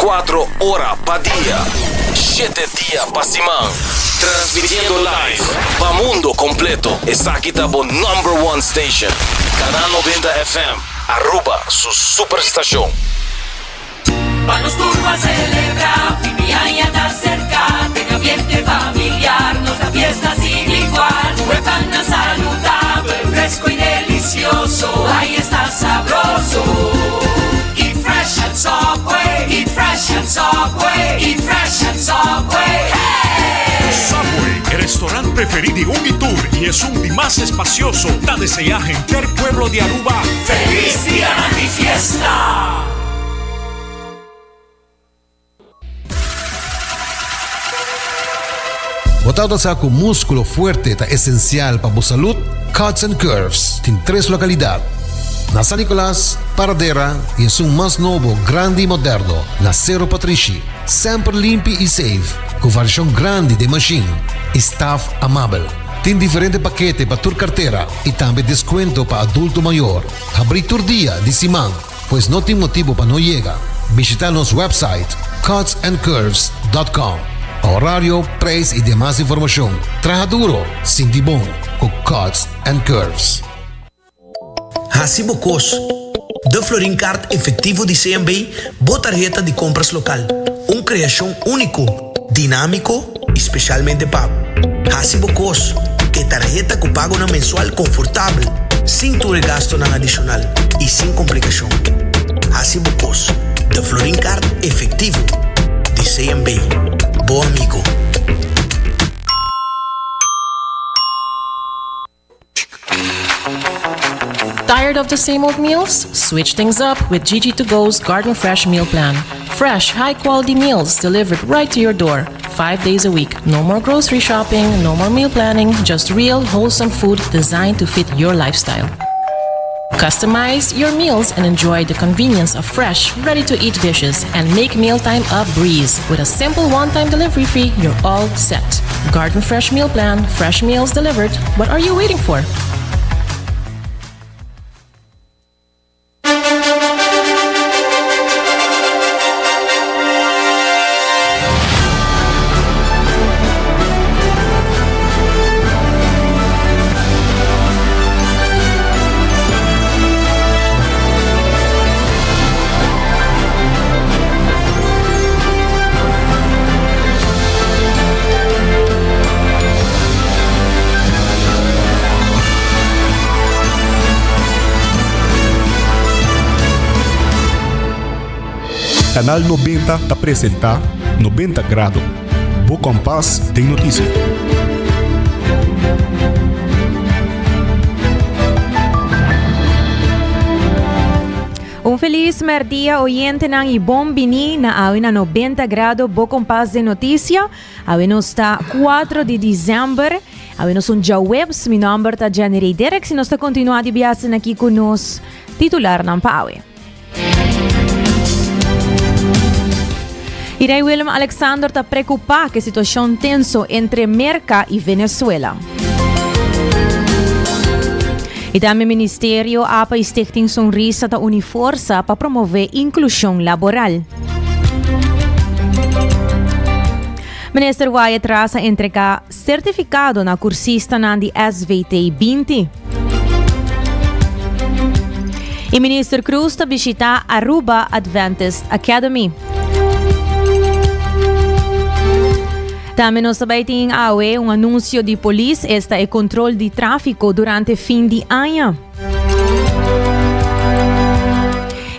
24 horas pa' día, 7 días pa' semana. Transmitiendo live pa' mundo completo. Está aquí tabo #1 station. Canal 90 FM. Aruba, su superestación. Pa' nos turba celebrar, Fimiaya está cerca, tenga ambiente familiar, nos da fiesta sin igual, huepana saludable, fresco y delicioso, ahí está sabroso. Eat fresh at Subway, eat fresh at Subway, eat fresh at Subway, hey! Subway, el restaurante preferido de Unitour y es un más espacioso, da desea gente el pueblo de Aruba. ¡Feliz día de fiesta! Botado sa ako músculo fuerte ta esencial para a salud, Cuts and Curves tem 3 localidades. Na San Nicolás, Paradera e es un más novo, grande e moderno, na Cerro Patrici. Sempre limpi e safe, com variação grande de machine, staff amável. Tem diferente paquete para tua carteira e também desconto para adulto maior. Abrir tur dia de semana, pois não tem motivo para não chegar. Visita nosso website cutsandcurves.com. Horario, preço e demais informação. Traja duro, sinti bom, com Cuts and Curves. Hasibo Cos, de Florin Card efetivo de CMB, boa tarjeta de compras local. Criação único, dinâmico, especialmente para Hasibo Cos, que tarjeta que pago na mensual confortável, sem tu gasto na adicional e sem complicação. Hasibo Cos, de Florin Card efetivo de CMB. Bom amigo. Tired of the same old meals? Switch things up with GG2Go's Garden Fresh Meal Plan. Fresh, high-quality meals delivered right to your door, 5 days a week. No more grocery shopping, no more meal planning, just real, wholesome food designed to fit your lifestyle. Customize your meals and enjoy the convenience of fresh, ready-to-eat dishes and make mealtime a breeze. With a simple one-time delivery fee, you're all set. Garden Fresh Meal Plan, fresh meals delivered. What are you waiting for? Canal 90 te apresenta 90 Grado. Bo Compás tem notícia. Feliz merdia oyente ng ibong bini na awin na 90 grado Bo Compás de notícia. Awin nos ta 4 de dezembro. Awin nos un jawebs, mi number ta January Derek. Si nos ta continua di biyasin aqui con nos titular ng pawe. Irei William Alexander ta preocupa que situação tenso entre Merca e Venezuela. E também o Ministério apa Stichting Sonrisa ta uni força para promover inclusão laboral. Minister Wyatt trasa entrega certificado na cursista na di SVT 20. E Minister Cruz ta visita Aruba Adventist Academy. Também nós sabemos que há anúncio de polícia esta é controle de tráfico durante fim de ano.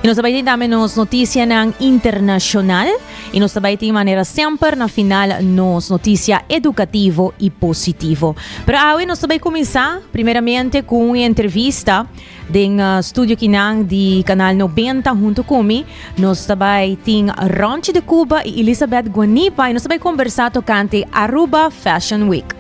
E nós sabemos também nos notícias internacional e nós sabemos de maneira sempre na final nos notícia educativo e positivo. Para hoje nós sabemos começar primeiramente com uma entrevista do estúdio Kinang de Canal 90 junto comigo. Nós sabemos tem Rancho de Cuba e Elizabeth Guanipa e nós sabemos conversar tocante Aruba Fashion Week.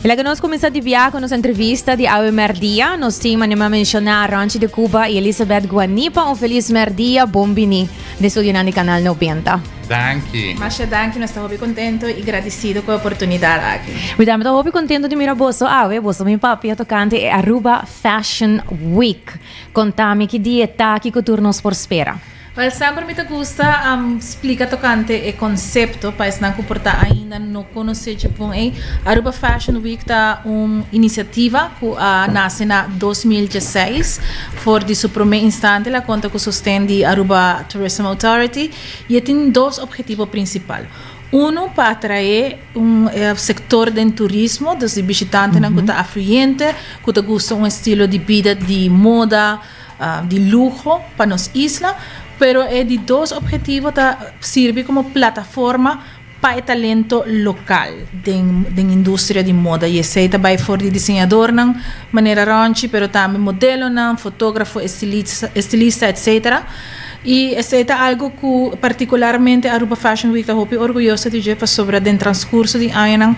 E logo nós começamos a viajar com nossa entrevista de Aue Merdia. Nós temos a mencionar Rancho de Cuba e Elizabeth Guanipa. Feliz merdia, bom bini, de estúdio de Canal 90. Danke. Masha danke, nós estamos bem contentes e agradecidos com a oportunidade aqui. Verdade, estou muito contente de mirar bolso. Bosso, meu papi é tocante é Aruba Fashion Week. Contame que dia tá, que turnos por espera. Well, sempre me gusta explicar tocante o conceito, para não comportar ainda não conhecer tipo Aruba Fashion Week tá uma iniciativa que nasce na 2016, for de seu primeiro instante, ela conta com o sustento de Aruba Tourism Authority e tem dois objetivos principais. Um, para atrair setor do turismo, dos visitantes que estão afluentes, que gostam estilo de vida de moda, de luxo para nossa isla, pero é de dois objetivos que serve como plataforma para o talento local da indústria de moda. E esse também for de desenhador, de maneira ranchi, pero também modelo, fotógrafo, estilista, etc. E esse é algo que particularmente a Aruba Fashion Week está orgulhosa de dizer sobre o transcurso de ano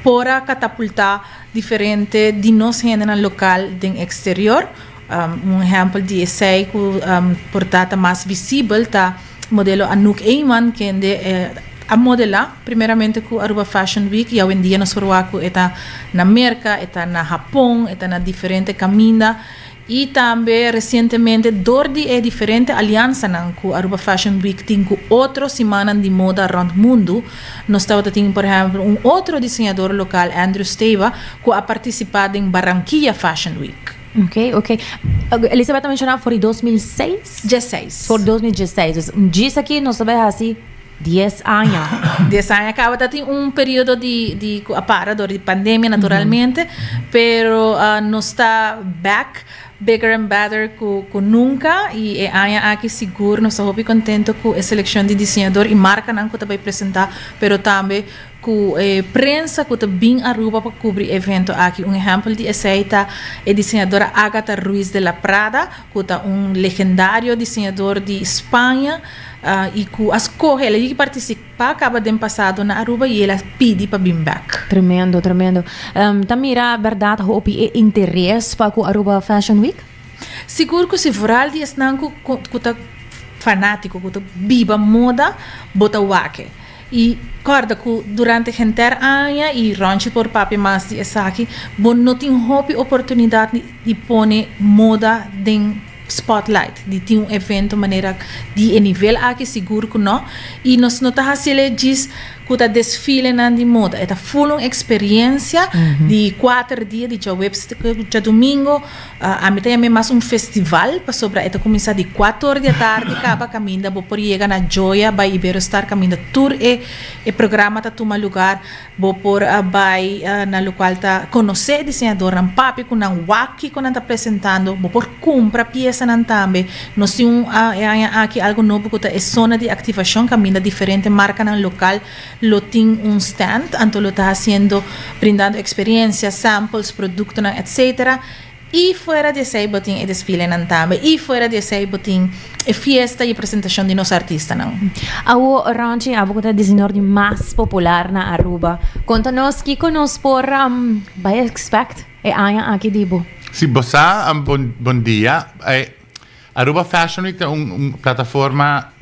para catapultar diferente de nós gente local do exterior. Exemplo de essay que portata mais visível tá modelo Anouk Eyman que a modelar primeiramente com Aruba Fashion Week e hoje em dia nós forwako está na América, está na Japão, está na diferente caminho e também recentemente de diferente aliança com Aruba Fashion Week tem com outra semana de moda around mundo. Nós temos por exemplo outro desenhador local Andrew Steva que ha participado em Barranquilla Fashion Week. Ok. Elizabeth mencionava foi 2006? 16. Por 2016. Diz aqui, nós sabemos assim, 10 anos. 10 anos. Acaba de ter período de pandemia, naturalmente, pero nós está back, bigger and better que nunca, e aqui seguro, nós estamos contentes com a seleção de desenhador e marca que também apresentar, pero também com prensa que também Aruba para cobrir evento aqui. Exemplo de essa é a desenhadora Agatha Ruiz de la Prada, que é legendário desenhador de Espanha, e que escolhe, ela participa, acaba de passado na Aruba e ela pede para vir back. Tremendo. Tamira, verdade, houve interesse para o Aruba Fashion Week? Seguro que se for de esnanco que fanático, que viva moda, bota wake. E corda que durante o inteiro ano e ranchi por papi mas de essa aqui, não tem oportunidade de pôr moda em spotlight, de ter evento maneira de nível aqui seguro que não e nós notamos se ele diz que desfile de moda é full experiência de 4 dias de website de domingo a mim também mais festival para sobre é começar de 4 horas da tarde acaba caminho vou por chegar na Joya by Iberostar caminho tour e programa tá toma lugar vou por by na local tá conhecer desenhador na papi com na waki com tá apresentando vou por compra peça nan também nós temos aqui algo novo que é zona de ativação caminho diferente marca na local lo tem stand, então lo está haciendo, brindando experiencias, samples, productos, etc. E fora de esse botin é desfile também, e fora de esse botin é fiesta e apresentação de nossos artistas. O ranchi é o desenhador mais popular na Aruba. Conta-nos que conosco por vai expect é aqui dibo. Si bossa, bom dia. Aruba Fashion Week é uma plataforma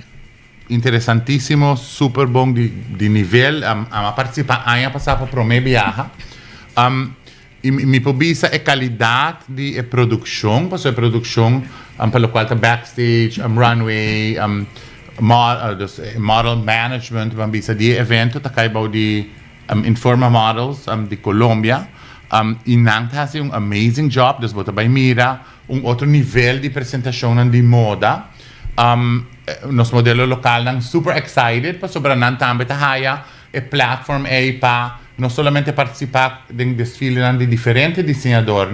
interessantíssimo, super bom de nível. A participar ano passado para Promé Viaja. E me pobisa a qualidade de produção, porque a produção pelo qual está backstage, runway, model management, bisa de evento, tá caibau de Informa Models de Colômbia. E não tá assim amazing job, dus bota by mira outro nível de apresentação de moda. Nosso modelo local nang super excited para sobre nan também tá haya e platform para não somente participar de desfile de diferentes desenhadores,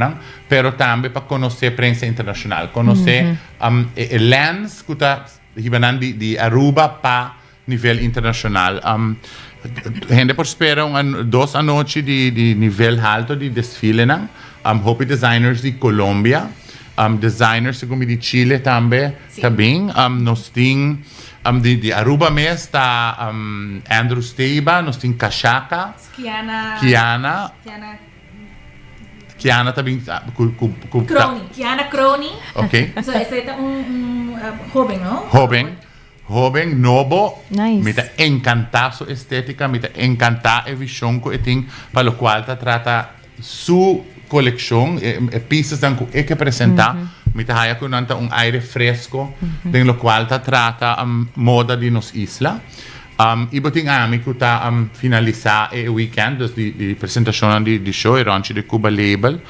pero também para conhecer a prensa internacional, conhecer o lens que está de Aruba para nível internacional. Gente por espera 2 noites de nível alto de desfile, Hopi designers de Colômbia. Designers como de Chile também, nós temos de Aruba mesmo está Andrew Steva, nós temos Kashaka, Kiana também, Kiana Crony. Ok. So esse é jovem, não? Jovem. joven, novo, Nice. me encanta su estética, me encanta la visión que tiene, para lo cual trata su colección, piezas que presenta, me haya con un aire fresco, de lo cual trata moda de nos isla. Y boting amico está finalizar el weekend, de presentación de show, el rancho de Cuba Label,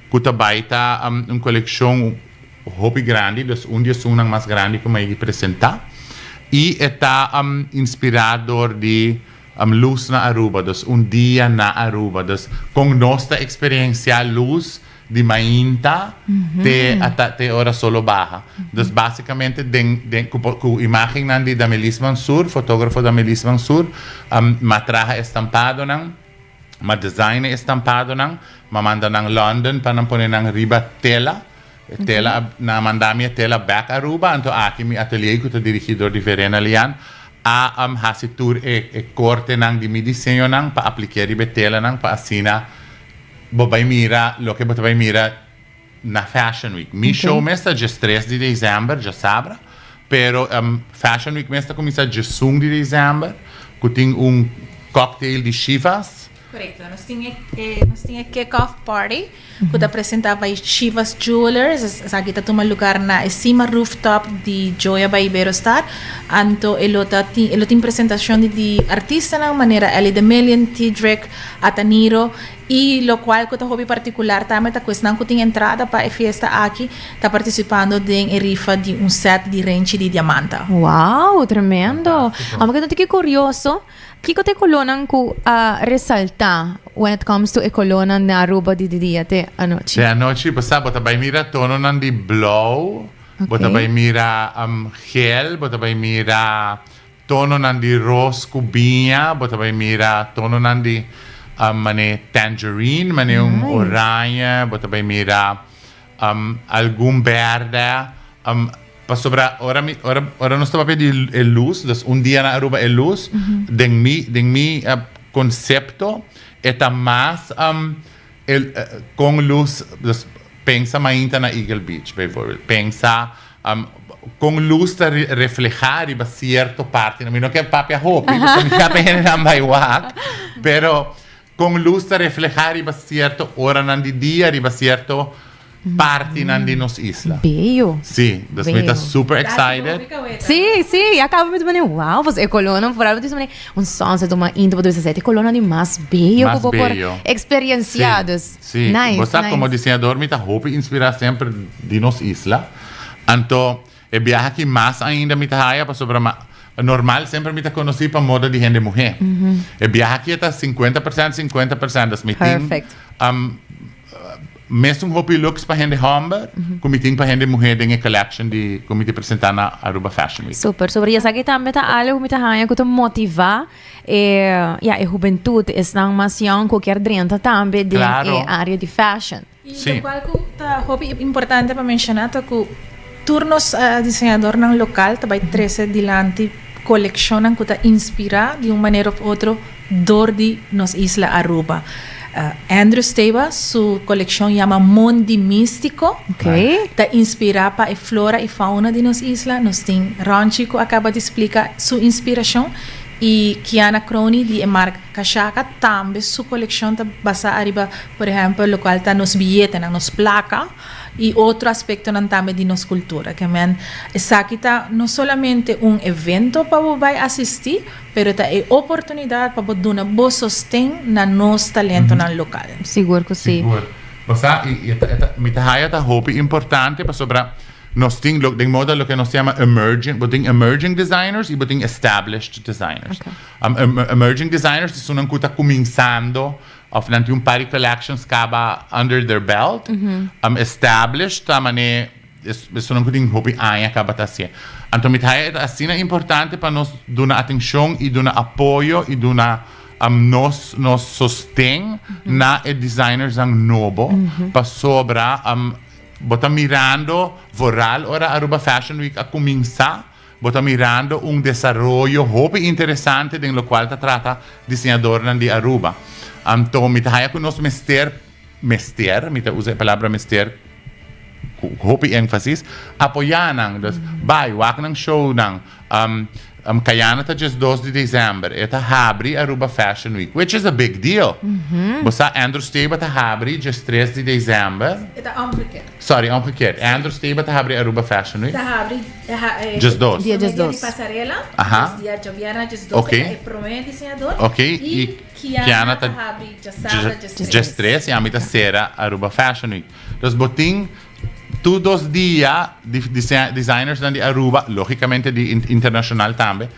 que está baita una colección hobby grande, dus un día son más grande que me presenta. Y está inspirado de luz na Aruba, dus un día na Aruba, dus con nuestra experiencia luz de mainta te hora solo baja. Dus básicamente con imagen de Damelis Mansur, fotógrafo Damelis Mansur, ma traja estampado nang, ma design estampado nang, ma manda nang London para poner nang riba tela. Tela na mandami tela back Aruba, anto aqui mi atelier que dirigido de Verena Lian a hasitur corte nang di mi diseño nang pa aplicar ribe tela nang pa asina bobay mira lo que bobay mira na Fashion Week. Mi show mesta just 3 de dezembro, já sabra, pero Fashion Week mesta começa just 1 de dezembro, que tem cocktail de chivas. Correcto, nós tinha kick-off party, que apresentava Chivas Jewelers, aqui está um lugar na cima rooftop de Joya by Iberostar, anto ele tem apresentação de artistas na maneira Ellie the Million, Tidrick, Ataniro, e lo qual que hobby particular também está questão que tem entrada para a festa aqui, está participando de rifa de set de range de diamanta. Wow, tremendo. Maganda que curioso. Kiko te kolonan ko resalta when it comes to ekolonan na Aruba di dia te anoche. Te anoche basta bota bay mira tono nan di blow, bota bay mira gel, bota bay mira tono nan di rose cubinha, bota bay mira tono nan di mane tangerine, mane orange, bota bay mira algún verde, Sobra, ora non sto proprio di luz, dus un dia na Aruba luz, den mi concepto eta más con luz, dus pensa mainta na Eagle Beach, por favor. Pensa con luz ta reflejar iba cierto parte, no que papia hopi, mi cape en baiwak, pero con luz ta reflejar iba cierto hora nan di dia, iba cierto parte de nos isla. Bello. Sí, me está super excited. Sí, acaba de dizer, wow, você colona por algo disso, um sunset, uma indo para 17, colona de mais bello, Más por bello. experienciados. Sí. Nice, Você nice. como diseñador me está hope inspirar sempre de nos isla. Anto, e viaja aqui mais ainda me está aí para sobre normal sempre me está conhecido para moda de gente mulher. E viaja aqui está 50%, das me Perfect. Mesmo hopi looks para gente homem, como tem para gente mulher tem a collection de como te apresentar na Aruba Fashion Week. Super, sobre isso aqui também tá algo que tá que motivar a juventude, estão mais young, qualquer drenta também de área de fashion. E o qual tá hobby importante para mencionar é que turnos desenhador ng local também trece dilante colecionan que tá inspira de uma maneira ou outra dor de nos isla Aruba. Andrew Steva, su colección llama Mundi Místico. Está inspirada para la flora y fauna de nuestra isla. Nos tiene Ranchico acaba de explicar su inspiración. Y Kiana Crony de marca Kashaka también su colección está basada arriba, por ejemplo, lo cual está nos billetes, nos placa y otro aspecto también de nuestra cultura. Que esa está no solamente un evento para asistir, pero está una oportunidad para dar un buen sostén a nuestro talento local. Seguro que sí. Basta, mi tahaya está hopi importante para sobre nos ting de modo lo que nos llama emerging designers y established designers. Emerging designers son un que comienzando of nanti un par de collections caba under their belt. Established tamane sono un hopi aña caba tasia. Anto mitaya es importante para nos dar atención y dar apoyo y dar nos sostén na designers ang novo para sobra bota mirando voral ora Aruba Fashion Week a comienza bota mirando un desarrollo hopi interesante en lo cual ta trata diseñador de Aruba. Anto mi tahaya con nos mester mi ta usa la palabra mester hopi énfasis apoyanan das bai wak nang show nang Kayana ta just 2 de dezembro. Eta habri Aruba Fashion Week, which is a big deal. Bosa Andrew Steba ta habri just 3 de dezembro. Eta omgekeerd. Sorry, omgekeerd. Andrew Steba ta habri Aruba Fashion Week. Ta habri Just 2. Dia just Dia 2. di pasarela. Aha. Dia Joviana just 2. Okay. É promete desenhador. Okay. E Kiana Kiana ta ta habri just Sara just 3 e a mita sera Aruba Fashion Week. Dus boting todos dia designers dan di Aruba, logicamente di internacional também.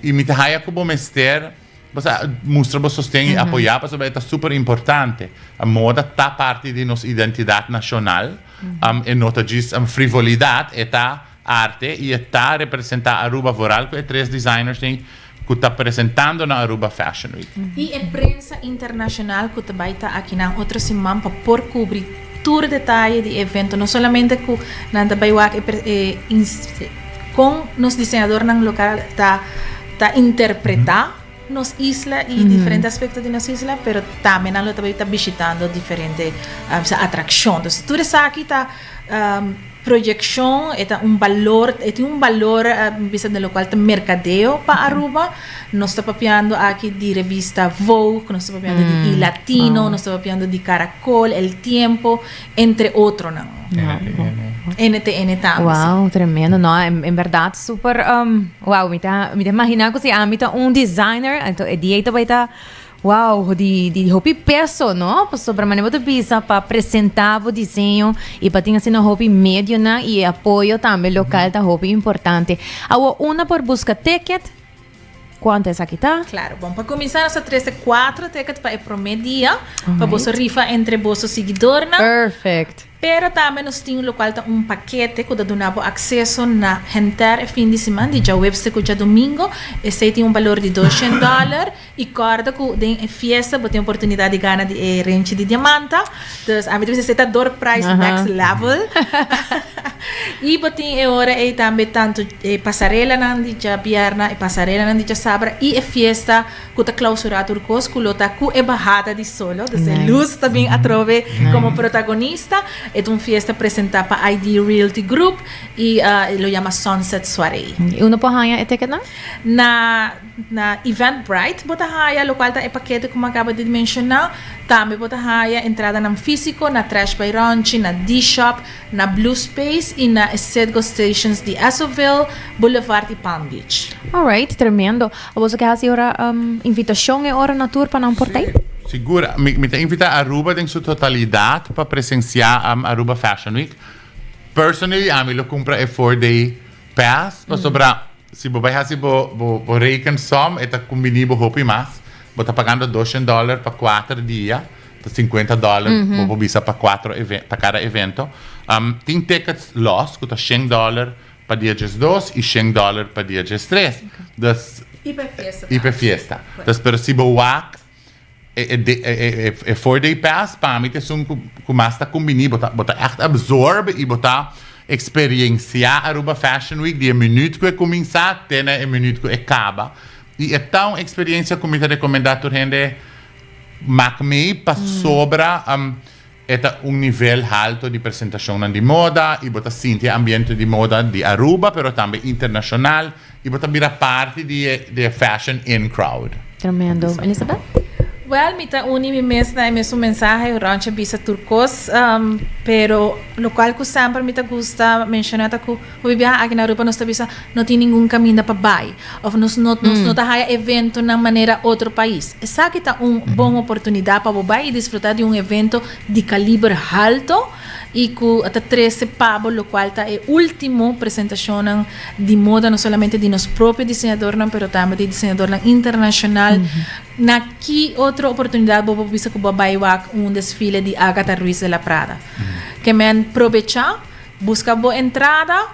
E mita haya kubo mester, mostra bo sostém e apoiar, porque é super importante. A moda tá parte de nossa identidade nacional, e nota diz frivolidade, é tá arte e é tá representar Aruba voral, que é 3 designers que está apresentando na Aruba Fashion Week. E a prensa internacional que também está aqui na outra semana para por cobrir todo detalhe do evento, não somente com nada baiuac com nos desenhador no local tá interpretar nos isla e diferentes aspectos de nossa isla, pero também nós também está visitando diferentes atrações. Então tudo isso aqui está projeção, tem um valor vista do local de mercadeo para Aruba. Nós estamos papiando aqui de revista Vogue, nós estamos papiando de Latino, nós estamos papiando de Caracol, El Tiempo, entre outros. NTN também. Wow, tremendo, não? Em verdade, super. Wow, me imagina que se amita designer, então é dia vai estar. Wow, de hobby peso, não? Sobre a maneira de pensar para apresentar o desenho e para ter assim um hobby médio, né? E apoio também local da hobby importante. Agora, uma por busca ticket. Quantas aqui tá? Claro, bom, para começar, nós temos 4 tickets para o primeiro dia, para você rifa entre vossos seguidores. Perfect. Pero também nós temos local um paquete que dá acesso na jantar fim de semana, de webster que já domingo, esse tem valor de $200 e corda que tem festa, você tem oportunidade de ganhar de range de diamante, então a vezes você está door price next level. E você tem hora e também tanto passarela nandi já pierna e passarela nandi já sabra e festa que está clausurado o cos, que lota que é barrada de solo, então luz também atrove como protagonista. É uma festa apresentada para ID Realty Group e lo chama Sunset Soiree. E uno pode ganhar etiqueta? Na Eventbrite, bota ganhar o qual é paquete como acaba de mencionar. Também bota ganhar entrada na físico, na Trash by Ronchi, na D-Shop, na Blue Space e na Sedgo Stations de Asoville, Boulevard e Palm Beach. Alright, tremendo. Você quer fazer invitação e hora na tour para não portar? Segura, me invita a Aruba em sua totalidade para presenciar a Aruba Fashion Week. Personally, a mim eu compro 4-day pass, para sobrar, se você vai fazer o reikon som, é combinado com o mais, você está pagando $200 para 4 dias, $50 para visa para cada evento. Tem tickets lost, que está $100 para dia 2 e $100 para dia 3. E para festa. Então, pero se você é 4-day pass, para mim, é mais combinado. Você echt absorbe e você experienciar a Aruba Fashion Week de minuto que começa até minuto que acaba. E é tão experiência que eu recomendo a gente macmei para sobra nível alto de apresentação de moda e você sente o ambiente de moda de Aruba, mas também internacional e você vira parte de fashion in crowd. Tremendo. Elizabeth? Well, mita uni mi mes na mesmo mensaje rancho bisa turcos, pero lo cual que sempre mita gusta mencionar que o viajar aqui na Europa nós bisa não tem nenhum caminho para bai, ou nós não tá evento na maneira outro país. Essa que tá boa oportunidade para bai e desfrutar de evento de calibre alto e que até 13 pavo, lo qual tá é último apresentação de moda não somente de nós próprios desenhadores, mas também de desenhador internacional. Naqui outra oportunidade vou ver que vai desfile de Agatha Ruiz de la Prada. Que me aproveitar, buscar boa entrada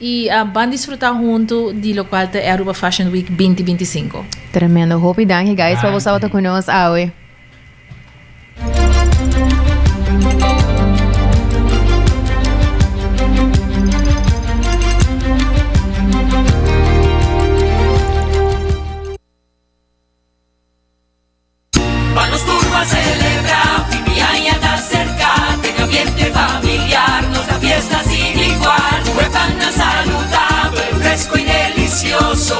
e van desfrutar junto de lo qual é Aruba Fashion Week 2025. Tremendo. Hope danke guys para você estar conosco hoje. Celebra, Vivian está cerca, tenga ambiente familiar, nos da fiesta sin igual, huepan saludable, fresco y delicioso.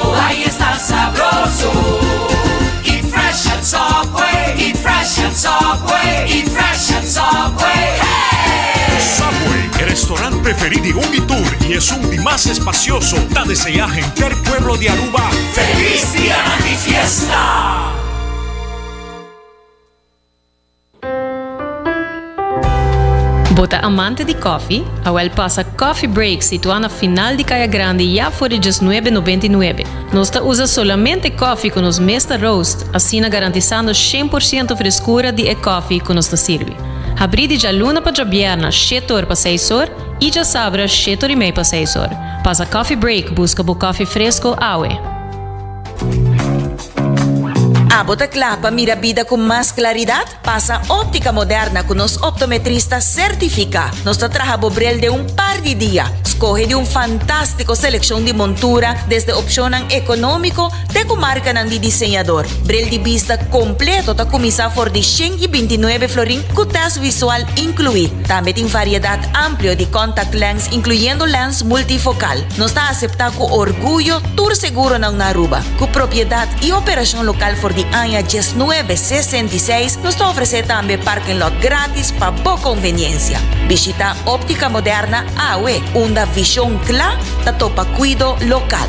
preferidi Unitour y es un día más espacioso. Da deseaje en el pueblo de Aruba. ¡Feliz día de fiesta! Bota amante de coffee, Awel passa Coffee Break situado na final de Caia Grande já por R$19,99. Nós usa solamente coffee com os Mesta Roast, assim garantizando 100% frescura de coffee que nos serve. Abrir de luna para jabierna, 7 horas para 6 horas e já sabra 7 horas e meia para 6 horas. Passa Coffee Break, busca o coffee fresco Awe. Abota Clapa mira vida con más claridad. Pasa óptica moderna con los optometristas certifica. Nos trabaja Bobrel de un par de días. Escoge de un fantástico selección de montura desde opción económico de comarca de diseñador. Brel de vista completo ta comisa for de 129 florín con test visual incluir. También en variedad amplio de contact lens incluyendo lens multifocal. Nos está aceptado con orgullo tour seguro na Aruba. Con propiedad y operación local for de año 1966 nos ofrece también parking lot gratis para boa conveniencia. Visita Óptica Moderna AWE, una visión clara de topa cuido local.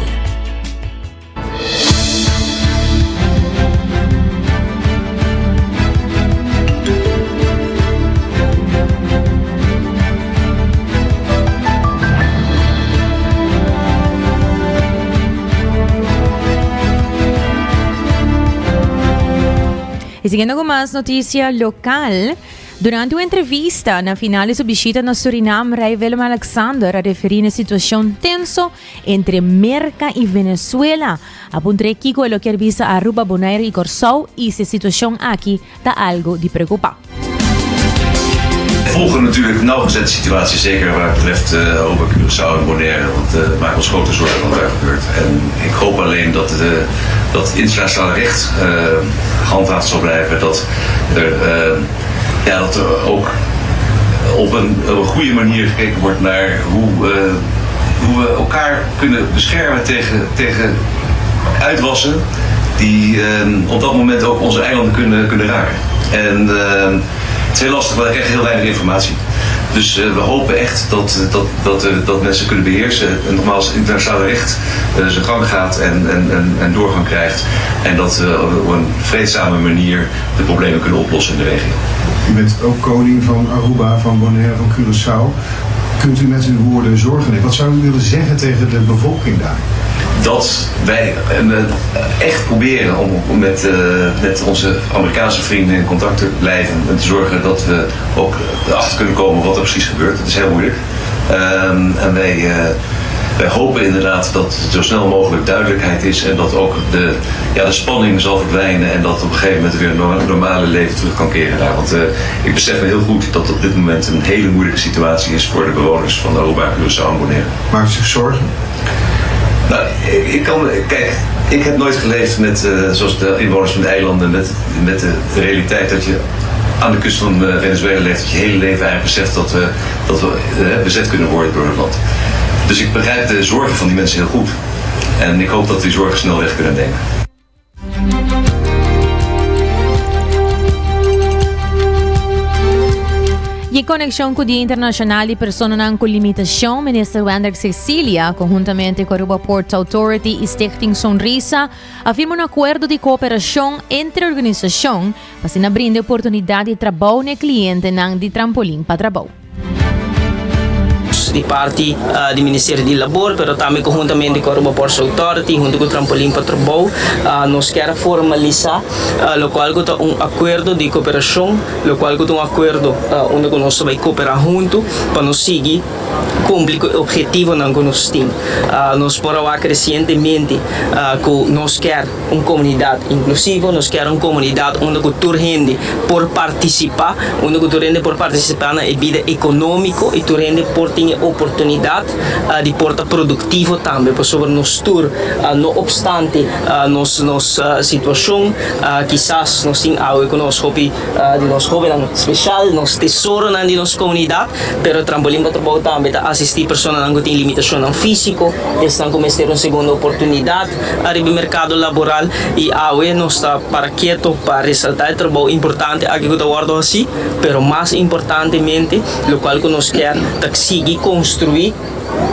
E seguindo com mais notícia local, durante uma entrevista na final de sua visita na Suriname, rei Willem Alexander a referir a situação tenso entre Merca e Venezuela. Apontou que com o que er vista Aruba, Bonaire e Curaçao e essa situação aqui está algo de preocupar. We volgen natuurlijk nauwgezet de situatie, zeker waar het betreft Aruba, Curaçao en Bonaire, want we maken ons grote zorgen wat daar gebeurt. En ik hoop alleen dat het internationale recht gehandhaafd zal blijven, dat er ook op een goede manier gekeken wordt naar hoe we elkaar kunnen beschermen tegen uitwassen die op dat moment ook onze eilanden kunnen raken. En het is heel lastig, want ik krijg heel weinig informatie. Dus we hopen echt dat mensen kunnen beheersen. En nogmaals, het internationale recht zijn gang gaat en doorgang krijgt. En dat we op een vreedzame manier de problemen kunnen oplossen in de regio. U bent ook koning van Aruba, van Bonaire, van Curaçao. Kunt u met uw woorden zorgen nemen? Wat zou u willen zeggen tegen de bevolking daar? Dat wij echt proberen om met onze Amerikaanse vrienden in contact te blijven en te zorgen dat we ook erachter kunnen komen wat er precies gebeurt. Het is heel moeilijk. En wij hopen inderdaad dat er zo snel mogelijk duidelijkheid is en dat ook de spanning zal verdwijnen en dat op een gegeven moment weer een normale leven terug kan keren daar. Want ik besef me heel goed dat op dit moment een hele moeilijke situatie is voor de bewoners van Aruba, Curaçao en Bonaire. Maakt u zich zorgen? Nou, ik heb nooit geleefd met, zoals de inwoners van de eilanden, met de realiteit dat je aan de kust van Venezuela leeft, dat je hele leven eigenlijk beseft dat we bezet kunnen worden door het land. Dus ik begrijp de zorgen van die mensen heel goed. En ik hoop dat we die zorgen snel weg kunnen nemen. E em conexão com o Dia Internacional de Pessoas com Limitação, ministro Wendrick Cecília, conjuntamente com a Aruba Ports Authority e Stichting Sonrisa, afirma acordo de cooperação entre a organização para abrir oportunidade de trabalho no cliente de trampolim para trabalho. De parte do Ministério do Labor, mas também conjuntamente com a Aruba Ports Authority, junto com o Trampolim para Trabalho, nós queremos formalizar o qual é um acordo de cooperação, o qual é um acordo onde nós vamos cooperar junto para nós seguir cumprir o objetivo que nós temos. Nós podemos crescentemente que nós queremos uma comunidade inclusiva, nós queremos uma comunidade onde toda gente por participar, onde toda gente por participar na vida econômica e toda gente por ter oportunidade de porta produtivo também, por sobre nós tour, não obstante nossa situação, quizás nós temos algo que nós hobby de nós hobby especial, nós tesouro na de nossa comunidade, pero trampolim para trabalho também assistir pessoas que têm limitação física, estão começando uma segunda oportunidade no mercado laboral e agora nós está para quieto para ressaltar o trabalho importante aqui que eu guardo assim, pero mais importantemente, o qual que nós quer seguir com construir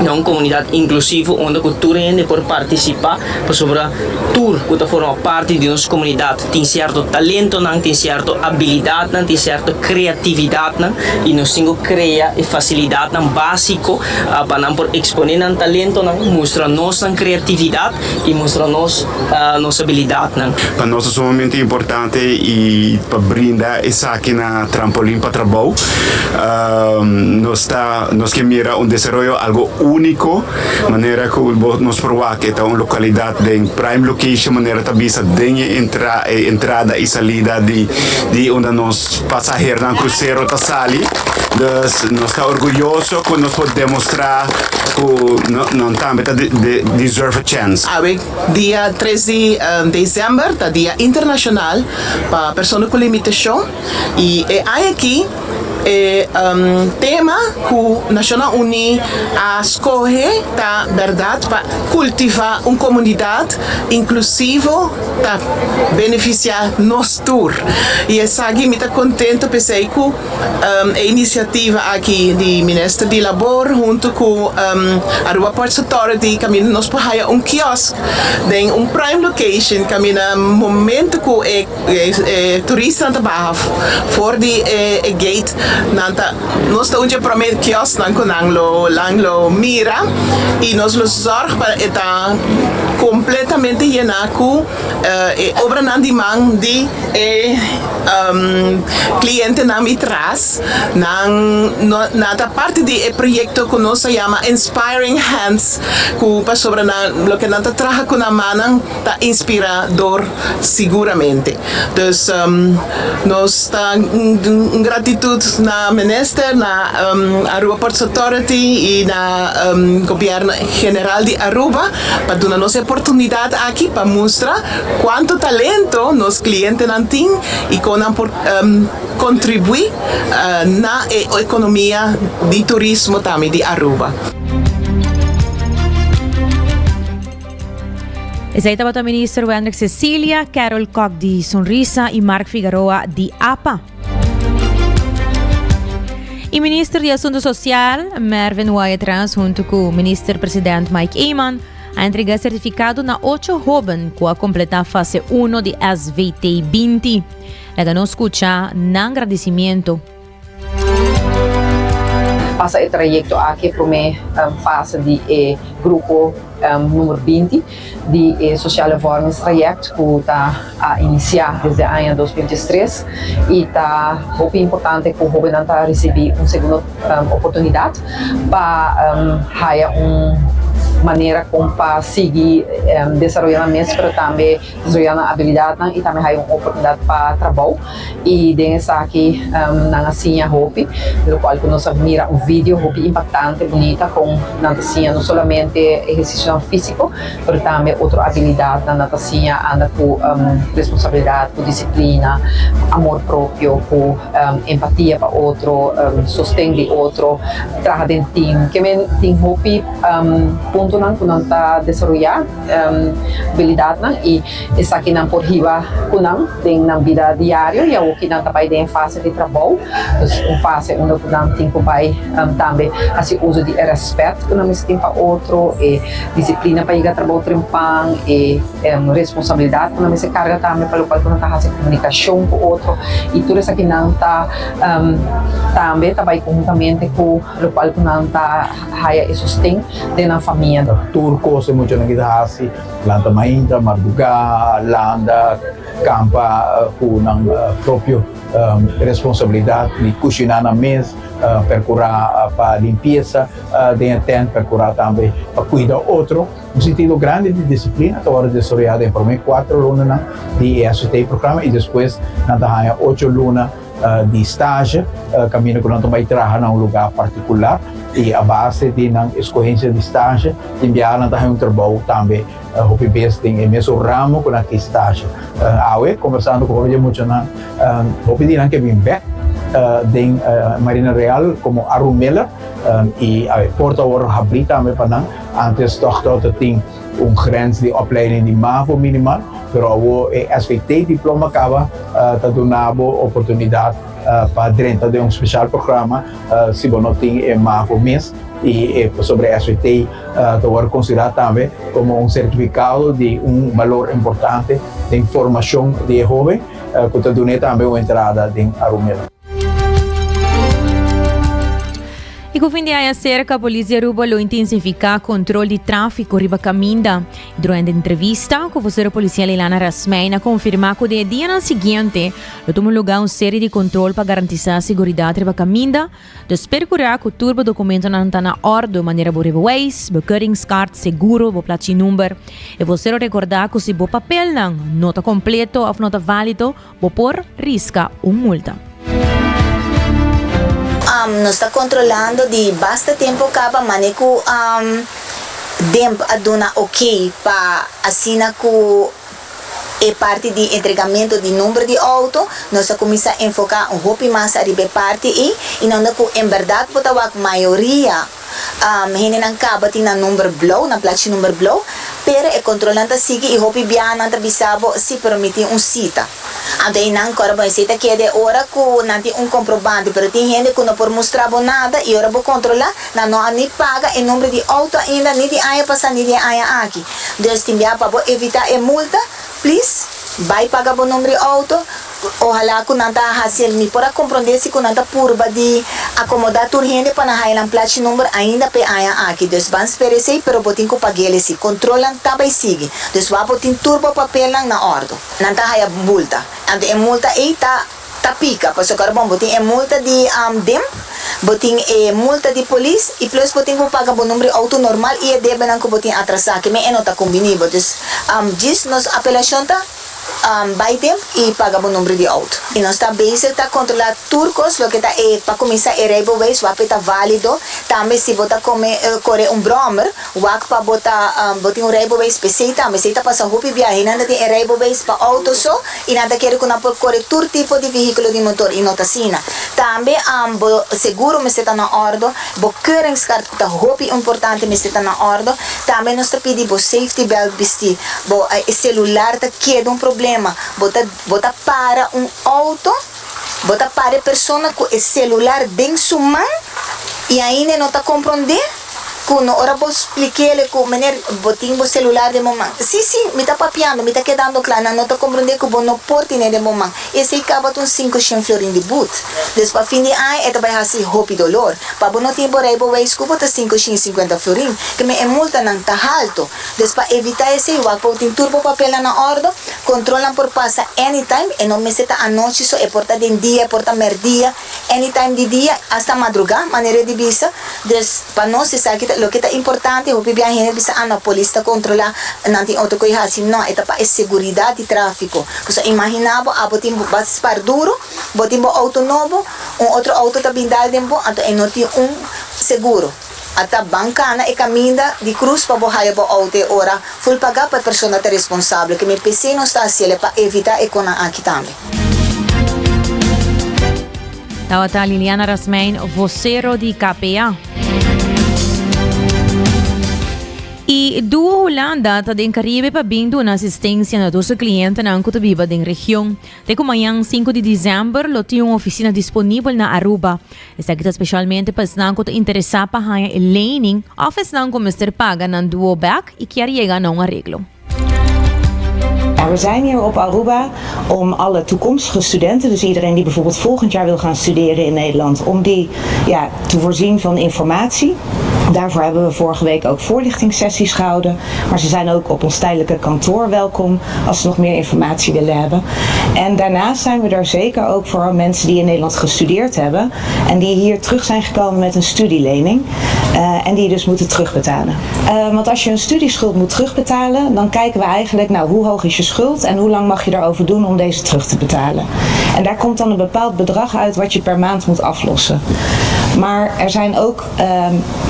uma comunidade inclusiva onde a cultura ainda pode participar para sobre a tour que forma parte de nossa comunidade tem certo talento não tem certa habilidade não tem certa criatividade não e nós temos que criar e facilidade não básico para não por exponer não talento não mostrar nossa criatividade e mostrar nossa habilidade não para nós é sumamente importante e para brindar essa aqui na trampolim para trabalho nós que mira desenvolver algo único, maneira que nos provar que é uma localidade em prime location, maneira que bisa de entrada e saída de onde nós passageiros no cruzeiro tá sali. Nós está orgulhoso que nós podemos demonstrar que não também deserve a chance. Dia 13 de dezembro, tá dia internacional para pessoas com limitação e aqui tema que Nacional Uni a escolher a verdade para cultivar uma comunidade inclusiva para beneficiar nós tour e essa aqui me está contente pensei que a iniciativa aqui do Ministério de Labor junto com a Aruba Ports Authority caminha nós para quiosque em prime location caminha momento que turista na barra for the gate nós estamos para o quiosque lang mira e nós los zorg para estar completamente llenar com obra na demanda de cliente na mitras na parte de projeto que nós chama Inspiring Hands que para sobre lo que nós trabalha com a mão tá inspirador seguramente então nós está gratitude na Ministério na Aruba Ports Authority e na Governo General de Aruba para dar nossa oportunidade aqui para mostrar quanto talento nos clientes não têm e como contribuir na economia de turismo também de Aruba. Essa aí estava a ministra Wendrick Cecilia, Carol Koch de Sonrisa e Mark Figueroa de APA. E ministro de Assunto Social, Mervin Wyatt-Trans, junto com o ministro-presidente Mike Eyman, a entregar certificado na 8 jovens que a completar a fase 1 de SVT 20. Ela não escuta nem agradecimento. Passa o trajeto aqui para a fase de grupo número 20 de Social Awareness Project que está a iniciar desde o ano 2023 e está muito importante que o jovem está receber uma segunda oportunidade para maneira como para seguir desenvolvendo mesmo, mas também desenvolvendo habilidade e também há uma oportunidade para trabalho e dessa aqui na Asinha Hopi, no qual nós mira um vídeo Hopi impactante, bonita, com natação não somente exercício físico, mas também outra habilidade na natação anda com responsabilidade, com disciplina, amor próprio, com empatia para outro, sustento de outro, trabalho de time, que tem Hopi ponto não que não está desenvolvendo habilidade e essa aqui não pode ir com tem na vida diária e o que não está em fase de trabalho uma fase onde não tem que vai também assim uso de respeito que não tem para outro e disciplina para ir a trabalho trimpang e responsabilidade que não se carga também para o qual não está fazendo comunicação com outro e tudo isso aqui não está também está conjuntamente com o qual não está haya sustento na família turco se mucho nagidahasi landa mainda marduga landa campa kunang proprio responsabilidade de cozinhar na mesa percurar para limpeza de tent percurar também para cuidar outro sentido grande de disciplina agora desarrollada em primeiro 4 lunas de ST programa e depois na 8 lunas de estágio caminho que não vai trabalhar em lugar particular e a base de escolhência de estágio enviar um trabalho também o PBS tem mesmo ramo com aquele estágio conversando com ele muito o pediram que vem back de Marina Real como Arumela e a porta agora abrir também para antes toch dat tem grens de opleiding de MAVO minimal pero o SVT diploma acaba dando oportunidade para dentro de um especial programa se você não tem MAVO mês y sobre SVT te considerar también como un certificado de un valor importante de información de joven que te da también una entrada en Arumela. E com o fim de ano cerca, a polícia Aruba lo intensifica controle de tráfico riba caminda. Durante a entrevista, com a voceira policial Ilana Rasmeina confirma que no dia seguinte, lo tomou lugar uma série de controle para garantir a segurança riba caminda, dus percurar que o turbo documento não está na ordem, maneira por riba ways, bekeuringskaart, seguro, bo plaatje number. E voceira recordar que se bo papel não, nota completo ou nota válido, bo por risca multa. Nós está controlando de basta tempo acaba maneco tempo a dona ok para assinar com é parte de entregamento de número de auto. Nós começamos a enfocar pouco mais a ribe parte e não que em verdade botar a maioria hene não acaba de na número blow na placa número blow pero é controlando sigue e hopi biana na bisabo se permitir cita. Ante não corba cita que é de hora que não tem comprovante pero tem gente que não por mostrar nada e hora vou controlar não nem paga o número de auto ainda nem de aia passar nem de aia aqui. Deus tem para evitar a multa, please, vai pagar o número de auto. Ojalá que não está fácil me para compreender se não está purba de acomodar tur gente para na hailan placa número ainda pe aia aqui. Deus van esperar pero botin ko pagele se controlan tabay sige. Deus va botin turbo papel lang na ordo. Não está haya multa. Ante a multa tá pica, paso carbon botin a multa de dem, botin a multa de polícia e plus botin ko paga o número de auto normal e debe nang ko botin atrasar que me enota combinido. Deus diz nos apelação tá vai tempo e paga o número de auto. E nós está basic tá controlar turcos, lo que tá para começar a railways, o app tá válido. Também se botar correr bromer, o app para botar botar railways PC também se tá passar hopi viagem, nada tem railways para auto só e nada quer que não pode correr todo tipo de veículo de motor e nota sina. Também seguro me está na ordem, bo keuringskaart tá hopi importante me está na ordem. Também nós tá pedindo safety belt vestir, bo celular tá queda problema, bota para auto, bota para a pessoa com o celular dentro de sua mão e ainda não está compreendendo. Quando ora vou explicar ele com maneira botinho o celular de mamãe. Sim, me está papiando, me está quedando claro, não está compreendendo que não porte nem de mamãe. Esse acaba com 500 florin de boot. Depois fim de ano, ele vai fazer roupa dolor. Para não ter por aí para escutar 550 florin, que me multa não está alto. Depois evitar esse igual, para ter turbo papel na ordem, controlam por passar anytime, e não me seta a noite só, é porta de dia, é porta merdia, anytime de dia, hasta madrugada, maneira de visa. Para não se sabe lo que é importante, o viaje bisa a polícia controlar nanti auto ko assim não, é para segurança de tráfico. Você imaginava a botim bas par duro, botim auto novo, outro auto tá bindal dempo, ato é noti seguro. Ata bancana e caminda de cruz para bohaya bo auto ora full pagar para persona responsável que me PC não está assim para evitar econa aqui também. Tawata Liliana Rasmein, vocero de KPA. E do Holanda está em Caribe para vindo uma assistência na dois clientes na Ancotabiba da região. Até que amanhã, 5 de dezembro, lo tem uma oficina disponível na Aruba. Esta aqui especialmente para os que estão interessados para ganhar lening, office não começar paga na duo back e quer chegar a um arreglo. We zijn hier op Aruba om alle toekomstige studenten, dus iedereen die bijvoorbeeld volgend jaar wil gaan studeren in Nederland, om die te voorzien van informatie. Daarvoor hebben we vorige week ook voorlichtingssessies gehouden. Maar ze zijn ook op ons tijdelijke kantoor welkom als ze nog meer informatie willen hebben. En daarnaast zijn we er zeker ook voor mensen die in Nederland gestudeerd hebben en die hier terug zijn gekomen met een studielening en die dus moeten terugbetalen. Want als je een studieschuld moet terugbetalen, dan kijken we eigenlijk hoe hoog is je schuld en hoe lang mag je erover doen om deze terug te betalen. En daar komt dan een bepaald bedrag uit wat je per maand moet aflossen. Maar er zijn ook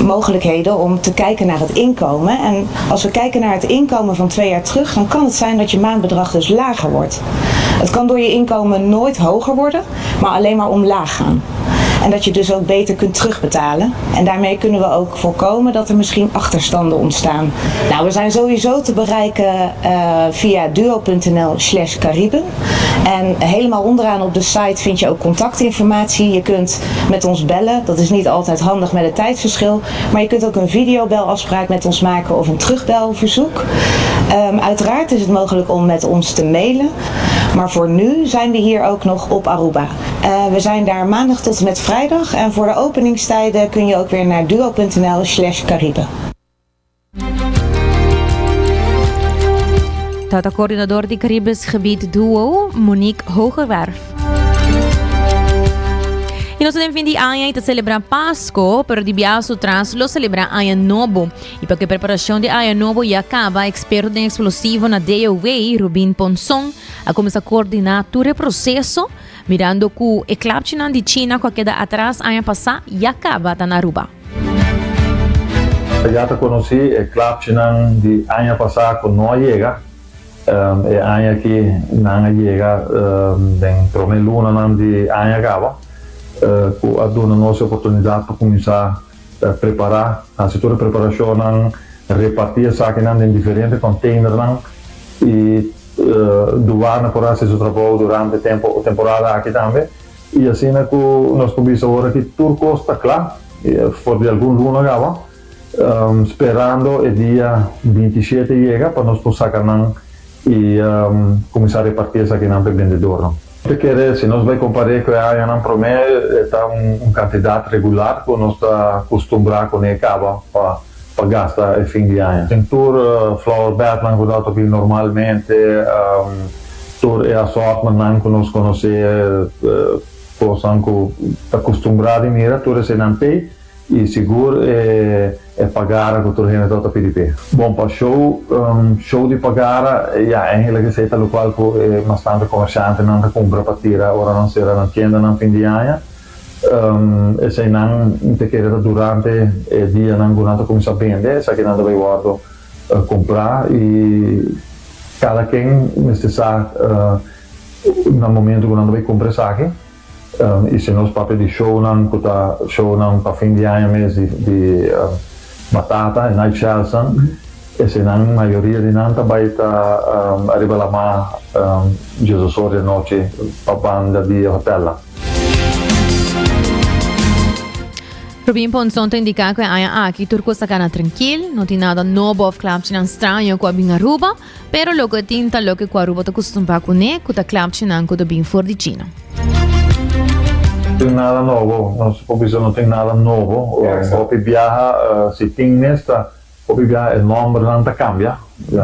mogelijkheden om te kijken naar het inkomen. En als we kijken naar het inkomen van 2 jaar terug, dan kan het zijn dat je maandbedrag dus lager wordt. Het kan door je inkomen nooit hoger worden, maar alleen maar omlaag gaan. En dat je dus ook beter kunt terugbetalen. En daarmee kunnen we ook voorkomen dat er misschien achterstanden ontstaan. Nou, we zijn sowieso te bereiken via duo.nl/Cariben. En helemaal onderaan op de site vind je ook contactinformatie. Je kunt met ons bellen. Dat is niet altijd handig met het tijdverschil. Maar je kunt ook een videobelafspraak met ons maken of een terugbelverzoek. Uiteraard is het mogelijk om met ons te mailen. Maar voor nu zijn we hier ook nog op Aruba. We zijn daar maandag tot en met vrijdag. En voor de openingstijden kun je ook weer naar duo.nl/Cariben. Dat de coördinador di Caribes gebied Duo, Monique Hogerwerf. E nós também de año e celebrar Páscoa, pero de biaso trans lo celebrar Año Novo. E para que a preparação de Año Novo já acaba, experto em explosivo na DOA, Rubin Ponson, a começar a coordenar todo o processo, mirando que o eclipse de China, que queda atrás, ano passado, já acaba na Aruba. Já te conheci, o eclipse de ano passado, que não chega. E ano que não chega, dentro da luna de ano acaba. Que ha dato una nostra oportunità per cominciare a preparare, a toda a preparação, repartir saque em diferentes containers e doar por esse trabalho durante a temporada aqui também. E assim é que nós começamos agora que tudo está claro, for de algum luna acaba, esperando o dia 27 chega para nós sacar e começar a repartir saque para o vendedor. Porque se nós vamos comparar com a Ayan Promedio, está candidato regular que nós está acostumado com ele para gastar no fim de ano. Tem todo flower bed que nós temos normalmente, todo o assortment que nós conhecemos, coisas que está acostumado a mirar, todo esse não tem e seguro é pagar com todo gente está PDP. Bom, para show de pagar, eigenlijk is het al qual bastante comerciante não compra para tirar, ora não será na tienda no fim de ano. E se não te quer durante o dia não gosta começar a vender, se que não vai guardo comprar e cada quem necessita no momento que não vai comprar saque. E se nós papel de show não para fim de ano mês de batata e night shells, e se não a maioria de não vai arriba lá Jesus de noite para banda de hotel. Rubin Ponson te indica que haya aquí turco sacana tranquilo, no tiene nada novo of clapchinan estranho com a binga Aruba, pero lo que tinta lo que Aruba te costuma con ne, que ta clapchinan com a bin for di China. Não tem nada novo, nossa comissão não tem nada novo. O viaja, se tem nesta, o viaja o nome não cambia,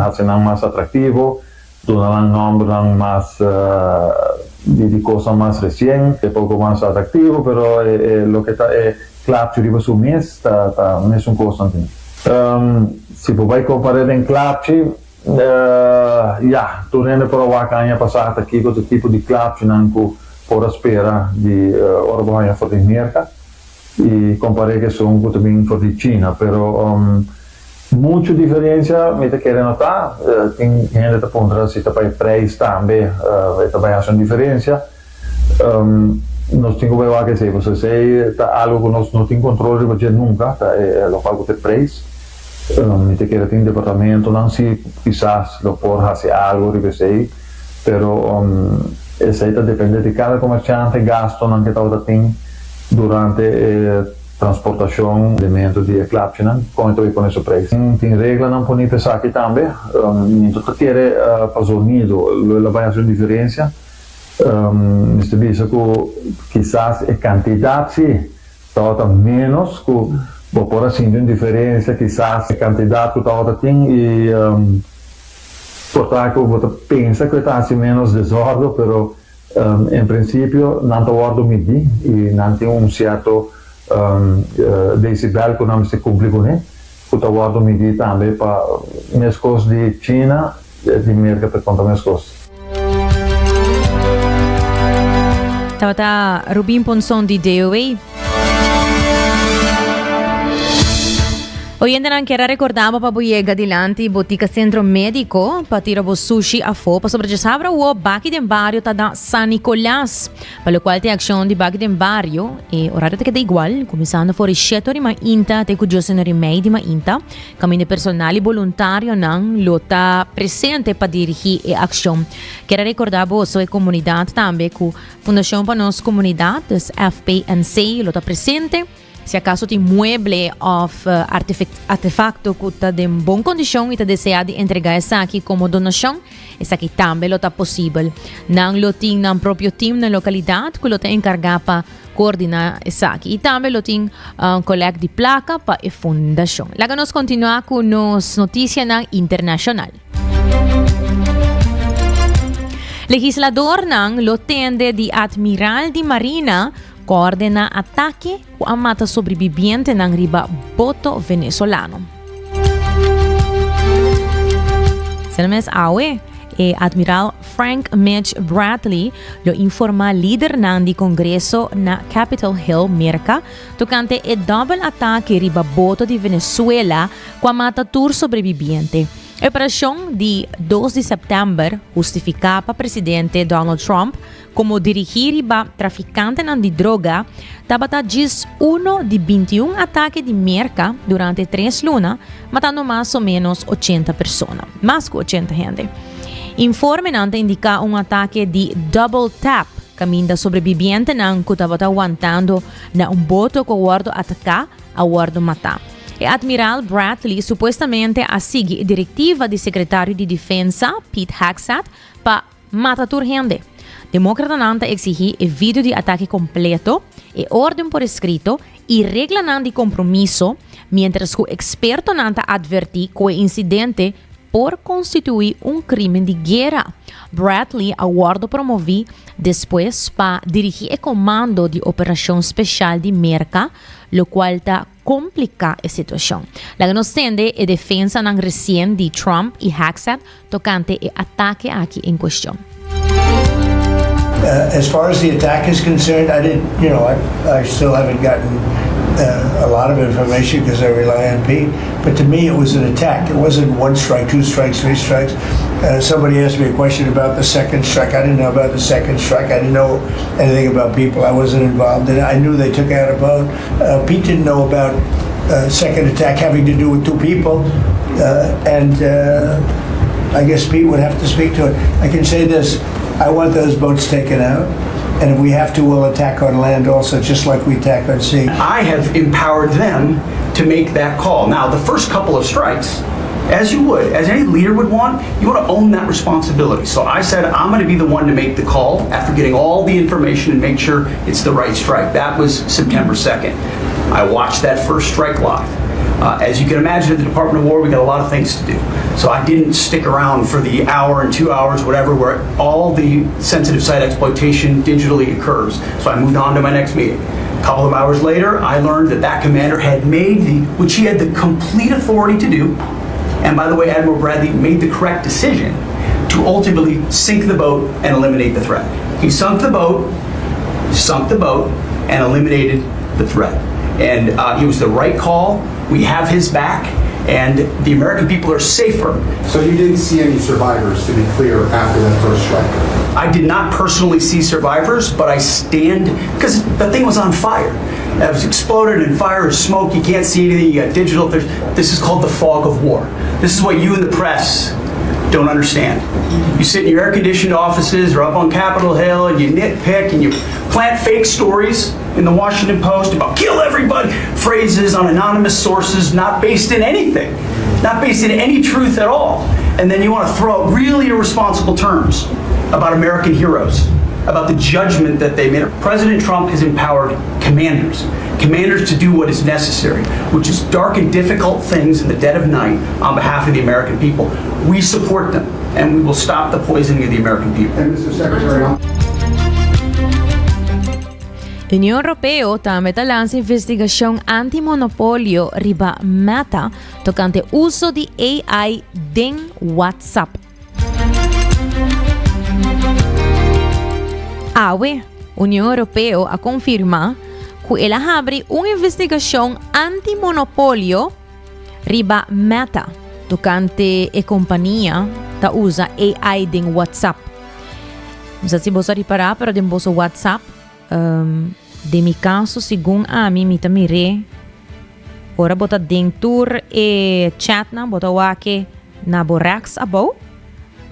hace não mais atrativo, dona um nome mais de coisa mais recente, é pouco mais atrativo, pero lo que está é claro que riba su mês, tá mesmo coisa assim. Se vai comparar em clapche, tu rende para o acanha passar aqui com o tipo de clapche não por espera de orbanha for de merca e comparei que são também for de China, pero muita diferença me te querem notar, tem gente que pondrá se tá para preço também, também há uma diferença. Nós temos que ver que se você sei tá algo que nós não temos controle porque nunca tá local que tem preço, me te querem tem departamento não se quizás lo por fazer algo que sei, pero isso aí depende de cada comerciante, gasto que está tem durante a transportação de elementos de eclipse, quanto é com esse preço. Tem regra não pode pensar aqui também, nem tudo quer fazer unido, ela vai fazer diferença. Neste bicho que quizás a quantidade sim, está menos que por assim uma diferença, quizás a quantidade que está tem e portanto, você pensa que está assim menos desordem, pero em princípio não está guardo medir e não tem certo decibel que não se cumpre com ele, que está guardo medir também para minhas coisas de China, de mercado para contar minhas coisas. Tawata Rubin Ponson di DOA. Hoy en día quiero recordar para boyega dilante botica centro médico para tirar o sushi a fo para sobregesabra o baki den barrio tada San Nicolás para lo qual te action di baki den barrio e horário te queda igual começando fora 7 ore ma inta te curioso no remédio ma inta caminho personal e voluntário não lota presente para dirigir e action quero recordar você a comunidade também com Fundação para nós comunidades FPNC lota presente. Se acaso tem mueble of artefacto que está em boa condição e está desejado entregar essa aqui como donação, essa aqui também está possível. Não lo tem no próprio time na localidade que lo está encarregado para coordenar essa aqui. E também lo tem colega de placa para a fundação. Lá nós continuar com as notícias internacional. Legislador não lo tende de admiral de marina coordena ataque a mata sobreviviente ng riba boto venezolano. Sa mes awe, Admiral Frank Mitch Bradley lo informa líder ng di Kongreso na Capitol Hill, Merca, tocante e double ataque riba boto de Venezuela kwa mata tur sobreviviente. A operação de 2 de setembro justifica para presidente Donald Trump como dirigir riba traficante de droga, tabata diz 1 de 21 ataques de merca durante 3 lunas, matando mais ou menos 80 pessoas, mais que 80 gente. Informe indica ataque de double tap, caminho sobreviviente que estava aguantando na boto que o atacar, a matar. E Admiral Bradley supostamente segue a diretiva do secretário de Defesa, Pete Hegseth, para matar gente. Demócrata nanta exigir o vídeo de ataque completo, e ordem por escrito e regla de compromisso, mientras que o experto nanta adverti que o incidente por constituir crime de guerra. Bradley aguardo promovi depois para dirigir o comando de operação especial de Merca, lo qual está complica a situação. La nos tende a defesa ng recien de Trump e Hegseth tocante o ataque aqui em questão. As far as the attack is concerned, I still haven't gotten a lot of information because I rely on Pete. But to me, it was an attack. It wasn't 1 strike, 2 strikes, 3 strikes. Somebody asked me a question about the second strike. I didn't know about the second strike. I didn't know anything about people. I wasn't involved in it. I knew they took out a boat. Pete didn't know about second attack having to do with 2 people. I guess Pete would have to speak to it. I can say this. I want those boats taken out. And if we have to, we'll attack on land also, just like we attack on sea. I have empowered them to make that call. Now, the first couple of strikes, as you would, as any leader would want, you want to own that responsibility. So I said, I'm going to be the one to make the call after getting all the information and make sure it's the right strike. That was September 2nd. I watched that first strike live. As you can imagine, at the Department of War, we got a lot of things to do. So I didn't stick around for the hour and 2 hours, whatever, where all the sensitive site exploitation digitally occurs. So I moved on to my next meeting. A couple of hours later, I learned that commander had made which he had the complete authority to do. And by the way, Admiral Bradley made the correct decision to ultimately sink the boat and eliminate the threat. He sunk the boat, and eliminated the threat. And it was the right call. We have his back, and the American people are safer. So you didn't see any survivors, to be clear, after that first strike? I did not personally see survivors, but I stand, because the thing was on fire. It was exploded and fire and smoke. You can't see anything. You got digital. This is called the fog of war. This is what you in the press don't understand. You sit in your air-conditioned offices or up on Capitol Hill and you nitpick and you plant fake stories in the Washington Post about kill everybody, phrases on anonymous sources not based in anything, not based in any truth at all. And then you want to throw out really irresponsible terms about American heroes, about the judgment that they made. President Trump has empowered commanders to do what is necessary, which is dark and difficult things in the dead of night on behalf of the American people. We support them, and we will stop the poisoning of the American people. And Mr. Secretary, União Europea também lança investigação antimonopolio riba Meta tocante uso de AI em WhatsApp. A União Europeia confirma que ela abre uma investigação antimonopolio riba Meta, tocante e companhia ta usa AI din WhatsApp. Não se você reparar, pero din boso WhatsApp, de mi caso, segundo a mim, me mire, ora bota dentro e chat na, bota wake na borax abo,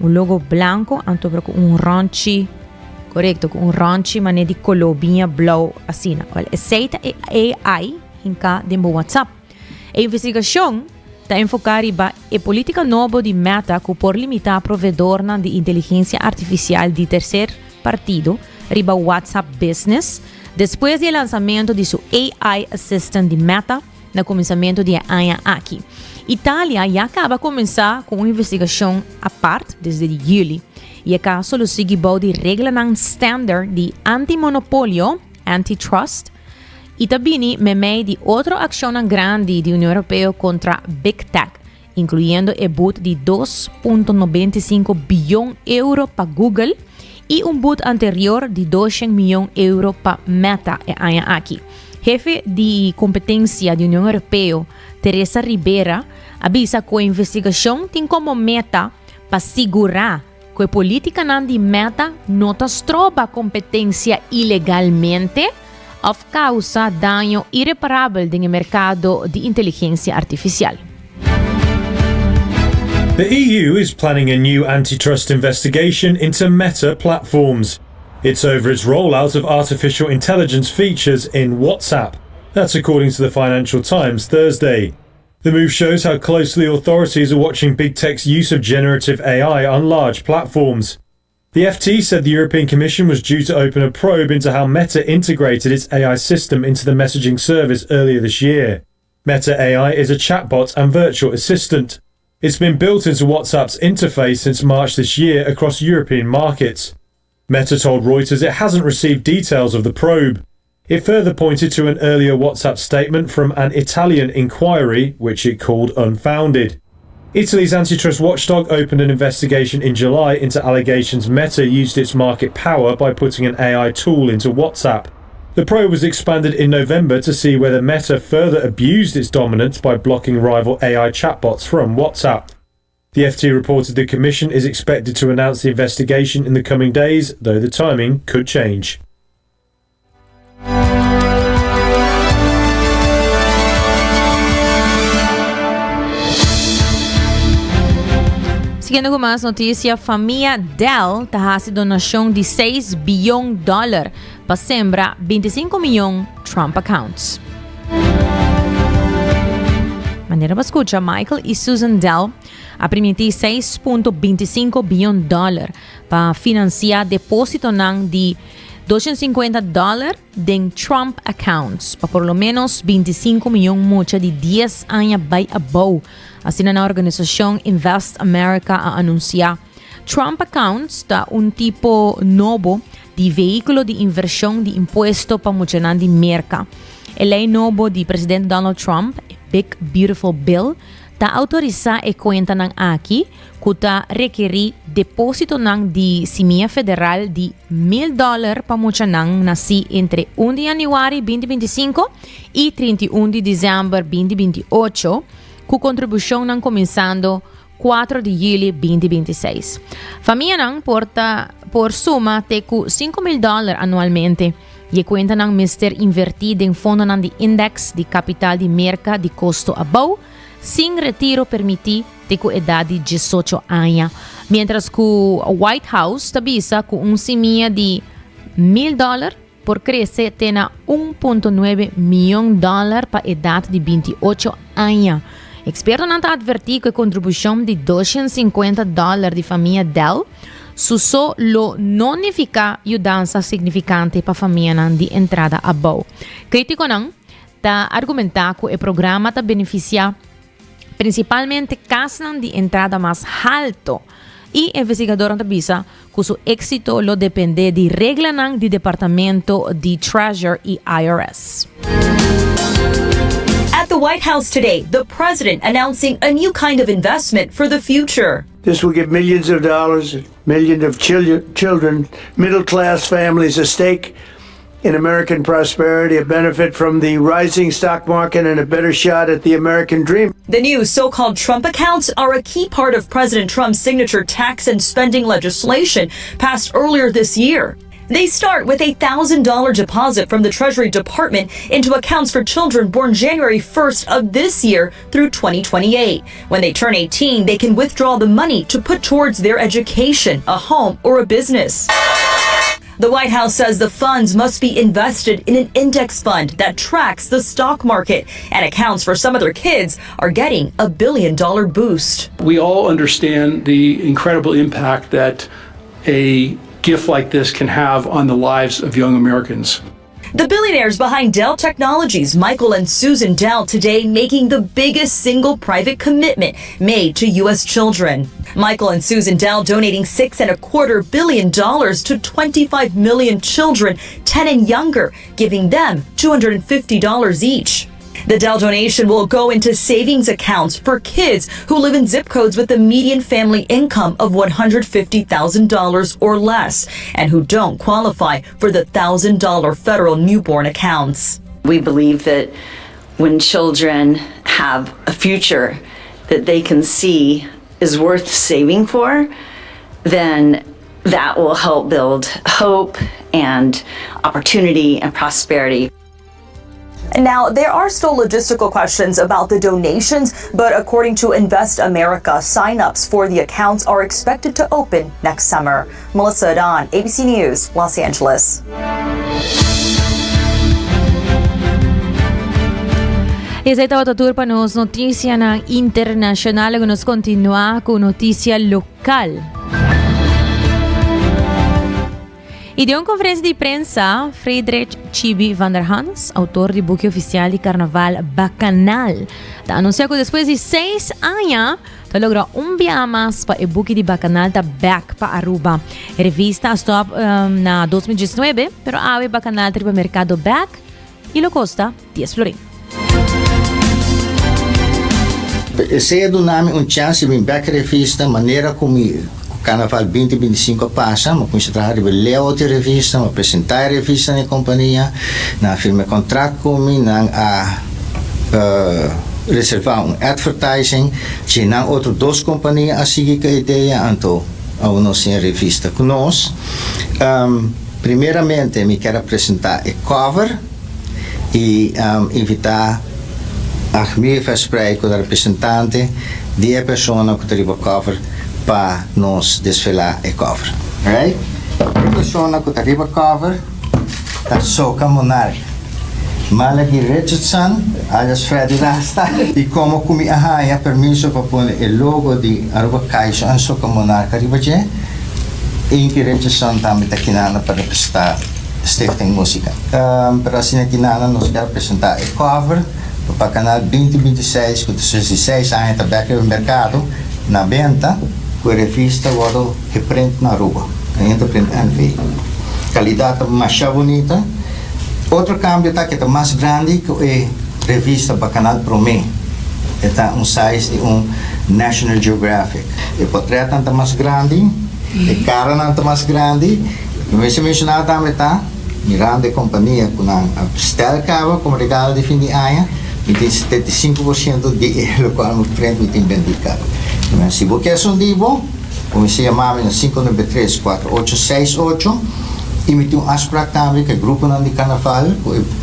logo branco, anto com ranchi, correto, com ranchi, mas de colobinha blau, assim, olha, aceita AI, hinka dimbo WhatsApp. A investigação está enfocada em política nova de Meta que por limitar provedor de inteligência artificial de terceiro partido riba WhatsApp Business depois do lançamento de seu AI Assistant de Meta no começamento de ano aqui. Itália já acaba de começar com uma investigação à parte desde julho e é caso do seguimento de regra standard de antimonopólio, antitrust, e também meio de outra ação grande da União Europeia contra Big Tech, incluindo o boot de 2,95 bilhão euro para Google e boot anterior de 200 milhões euro para Meta aqui. Jefe de competência da União Europeia, Teresa Ribeira, avisa que a investigação tem como meta para segurar que a política de Meta não troca competência ilegalmente of causa daño irreparável no mercado de inteligência artificial. The EU is planning a new antitrust investigation into Meta platforms. It's over its rollout of artificial intelligence features in WhatsApp. That's according to the Financial Times Thursday. The move shows how closely authorities are watching big tech's use of generative AI on large platforms. The FT said the European Commission was due to open a probe into how Meta integrated its AI system into the messaging service earlier this year. Meta AI is a chatbot and virtual assistant. It's been built into WhatsApp's interface since March this year across European markets. Meta told Reuters it hasn't received details of the probe. It further pointed to an earlier WhatsApp statement from an Italian inquiry, which it called unfounded. Italy's antitrust watchdog opened an investigation in July into allegations Meta used its market power by putting an AI tool into WhatsApp. The probe was expanded in November to see whether Meta further abused its dominance by blocking rival AI chatbots from WhatsApp. The FT reported the Commission is expected to announce the investigation in the coming days, though the timing could change. Seguindo com mais notícia, a família Dell está fazendo donação de $6 bilhão para sembrar 25 milhões Trump accounts. Maneira para escutar, Michael e Susan Dell a permitir $6.25 bilhão para financiar depósito de $250 em Trump accounts, para por lo menos 25 milhões mucha de 10 anos by above. Assim, na organização Invest America a anunciar, Trump accounts está tipo novo de veículo de inversão de imposto para mucha de merca. A lei novo de presidente Donald Trump, Big Beautiful Bill, está autorizar e conta aqui que está requerir depósito de semia federal de $1,000 para mucha nasci entre 1 de januário 2025 e 31 de dezembro 2028, com contribuição começando 4 de julho 2026. Família porta por suma de $5,000 anualmente e conta mister invertido em fundo de index de capital de merca de custo above, sem retiro permitir com idade de 18 anos, mientras que o White House avisa com semia de $1,000 por crescer tem $1.9 milhão para idade de 28 anos. Experto não está advertindo que a contribuição de $250 de família Dell só não fica mudança significante para a família de entrada above. Crítico não está argumentando que o programa está beneficiar principalmente casas de entrada mais alto e investigador avisa que seu êxito lo depende de regras do Departamento de Treasury e IRS. At the White House today, the president announcing a new kind of investment for the future. This will give millions of dollars, millions of children, middle-class families a stake in American prosperity, a benefit from the rising stock market, and a better shot at the American dream. The new so-called Trump accounts are a key part of President Trump's signature tax and spending legislation passed earlier this year. They start with a $1,000 deposit from the Treasury Department into accounts for children born January 1st of this year through 2028. When they turn 18, they can withdraw the money to put towards their education, a home, or a business. The White House says the funds must be invested in an index fund that tracks the stock market, and accounts for some of their kids are getting a $1 billion boost. We all understand the incredible impact that a gift like this can have on the lives of young Americans. The billionaires behind Dell Technologies, Michael and Susan Dell, today making the biggest single private commitment made to U.S. children. Michael and Susan Dell donating $6.25 billion to 25 million children 10 and younger, giving them $250 each. The Dell donation will go into savings accounts for kids who live in zip codes with a median family income of $150,000 or less and who don't qualify for the $1,000 federal newborn accounts. We believe that when children have a future that they can see is worth saving for, then that will help build hope and opportunity and prosperity. Now, there are still logistical questions about the donations, but according to Invest America, sign-ups for the accounts are expected to open next summer. Melissa Adan, ABC News, Los Angeles. Essa é a tour para nos notícia na internacional e nos continuar com notícia local. E de uma conferência de imprensa, Friedrich Chibi van der Hans, autor do buque oficial de Carnaval Bacanal, anunciou que depois de 6 anos, logrou viagem mais para o buque de Bacanal back para Aruba. A revista stop na 2019, pero a Bacanal tripa mercado back e lo costa 10 florin. Se do nome chance de back revista, maneira como Carnaval 2025 passa, ma com trabalhar de layout revista, ma apresentar a revista na companhia, na firma contrato comigo, na reservar advertising, tinha na outro 2 companhias a seguir a ideia, então a nossa revista conosco. Primeiramente, me quero apresentar a cover e invitar a minha verspreid com o representante de a pessoa que tem o cover para nos desfilar a cover. Right? A pessoa que tem o cover é Soca Monarca. Malaki Richardson, alias Freddy Rasta, e como comi a permisso para pôr o logo de Aruba Caixa e Soca Monarca, ribaje, e que Richardson também está kinana para representar Stichting Música. Para assim kinana nos quer apresentar a cover para o canal 2026, que 16 anos está back no mercado, na venda, com a revista agora reprint na Aruba, ainda print NV. Qualidade mais bonita. Outro câmbio tá que é mais grande que a revista Bacanal Pro Me. Está size de National Geographic. O portrait é mais grande, a cara é mais grande. Como se mencionar também tá, mirando a companhia com a Stel Cava como regalo de fim de ano, e tem 75% de local no frente tem vendido. Se você quer sondivo, como se chamava no 593-4868, e me tem aspect também que o grupo de carnaval,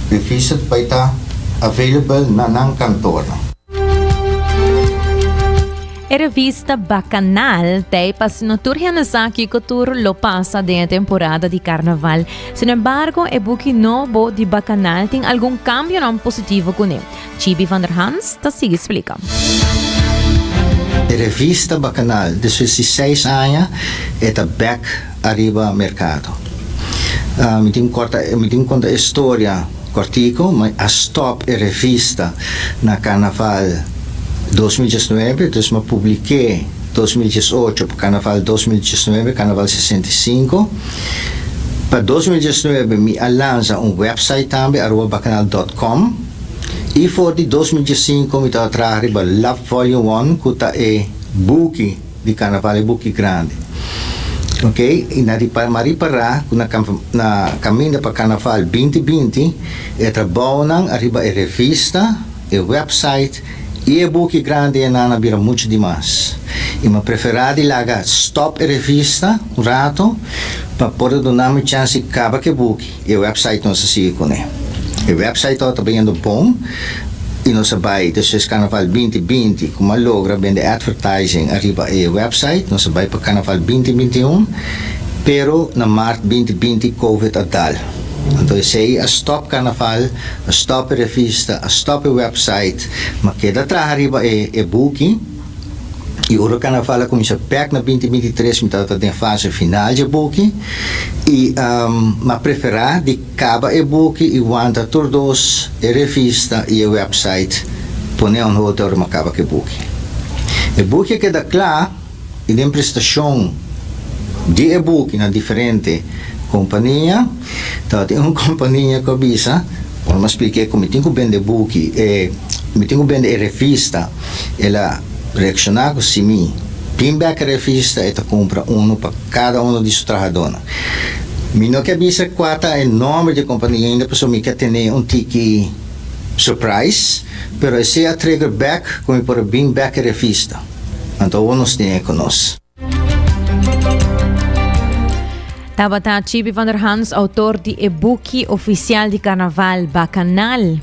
que revista vai estar available na cantor. A revista Bacanal tem para assinatura que o tour lo passa da temporada de carnaval. Sin embargo, o buque novo de Bacanal tem algum cambio não positivo com ele. Chibi van der Hans sigue explica. A revista Bacanal, de 16 anos, está back arriba mercado. Me tem conta a história cortico, mas a stop a revista na Carnaval 2019, então eu publiquei 2018 para Carnaval 2019, Carnaval 65. Para 2019 me lança website também, arubabacanal.com. E for de 2005 me está atrás para Love Volume 1, que está é book de Carnaval, é book grande. Ok, e na maripará na caminho para Carnaval 2020 é trabalho arriba a revista, a website E buki grande e nana bira muito demais. E ma preferadi laga stop e revista um rato para poder dar uma chance caba que buki. E o website não se sigue com ele. O website está bem bom. E nós vai desde Carnaval 2020 como logra vender advertising arriba e website. Nós vai para Carnaval 2021. Pero na March 2020 COVID adal. Então sei a stop Carnaval, a stop a revista, a stop a website, mas queda atrás arriba é booking. E o Carnaval começa perto na 2023, então está em fase final de booking. E mas preferar de caba e booking e aguenta todos a revista e a website, põe hotel uma caba que booking. E booking queda claro e tem prestação de e-book na diferente companhia. Então tem uma companhia que avisa, vamos explicar como tem que vender book e me tem que vender revista, ela reaccionar com si pinback a revista e compra para cada de seus trabalhadores. Me não que avisa qual é o nome de companhia ainda, pessoa me quer ter tiki surprise, pero esse é a trigger back como para pinback a revista. Então nós temos conosco. Tabata Chibi van der Hans, autor de e-book oficial de Carnaval Bacanal.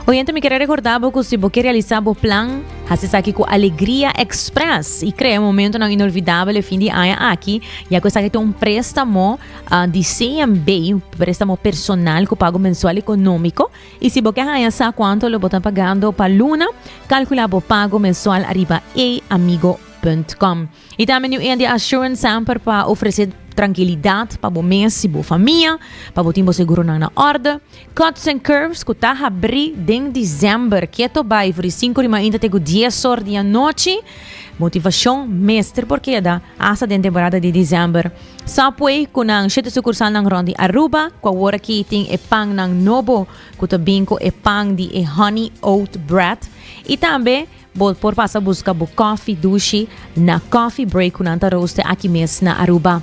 Oyente, me queria recordar que se você realizar o plano, você aqui com Alegria Express e cria um momento não inolvidável fim de ano aqui, já que você tem um préstamo de CMB, um préstamo personal que pago mensual econômico, e se você já sabe quanto lo botam pagando para Luna, calcula o pago mensual arriba amigo.com. E também eu tenho assurance samper para oferecer tranquilidade para o mês e a família, para o tempo seguro na ordem. Cuts and Curves, que está abrindo em dezembro, que é vai por 5 de maio até 10 horas da noite. Motivação mestre, porque é da asa da temporada de dezembro. Subway, com ang 7 sucursal ng Rondi Aruba, com a hora que tem e pang ng Nobo, que também com e pang de e honey oat bread. E também por passar buscar o coffee dushi na Coffee Break nanta roaste aqui mesmo na Aruba.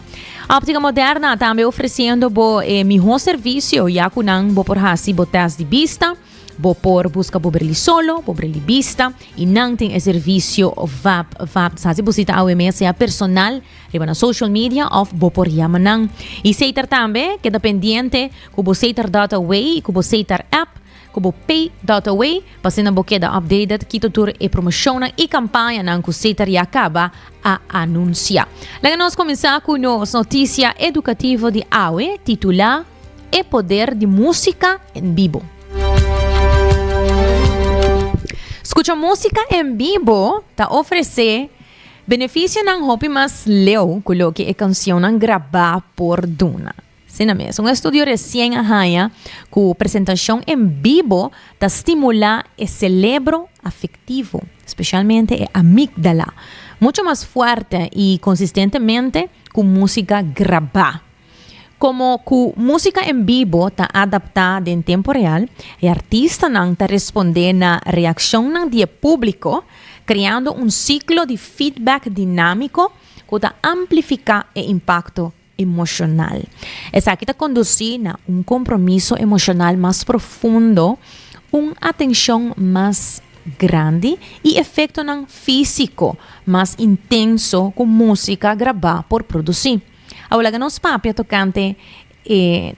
A Óptica Moderna também oferecendo o melhor serviço, já que não vou por hasi botas de vista, vou por busca por brilho solo, por brilho vista e não tem serviço VAP, se você a OMS é personal, riba na social media of vou por yamanang. E seitar também que dependente que você ter data way, que você ter app como Pay.away, pasina bokeda updated, kito tour e promoção e campanha ng Kusetar e acaba a anunciar. Laga nós começar com as notícias educativas de AWE, titular E Poder de Música em Vivo. Escuta música em vivo, tá oferecer benefício ng hobby mas leo, kulo que é canção ng gravar por Duna. Um estudio recién ahaya com apresentação em vivo da estimular o cérebro afectivo, especialmente a amígdala, muito mais forte e consistentemente com música gravada. Como com música em vivo está adaptada em tempo real, o artista não está respondendo na reação do público, criando um ciclo de feedback dinâmico que está amplificar o impacto emocional. Essa aqui está conduzindo a um compromisso emocional mais profundo, uma atenção mais grande e efeito físico mais intenso com música gravada por produzir. Agora que nos papia tocante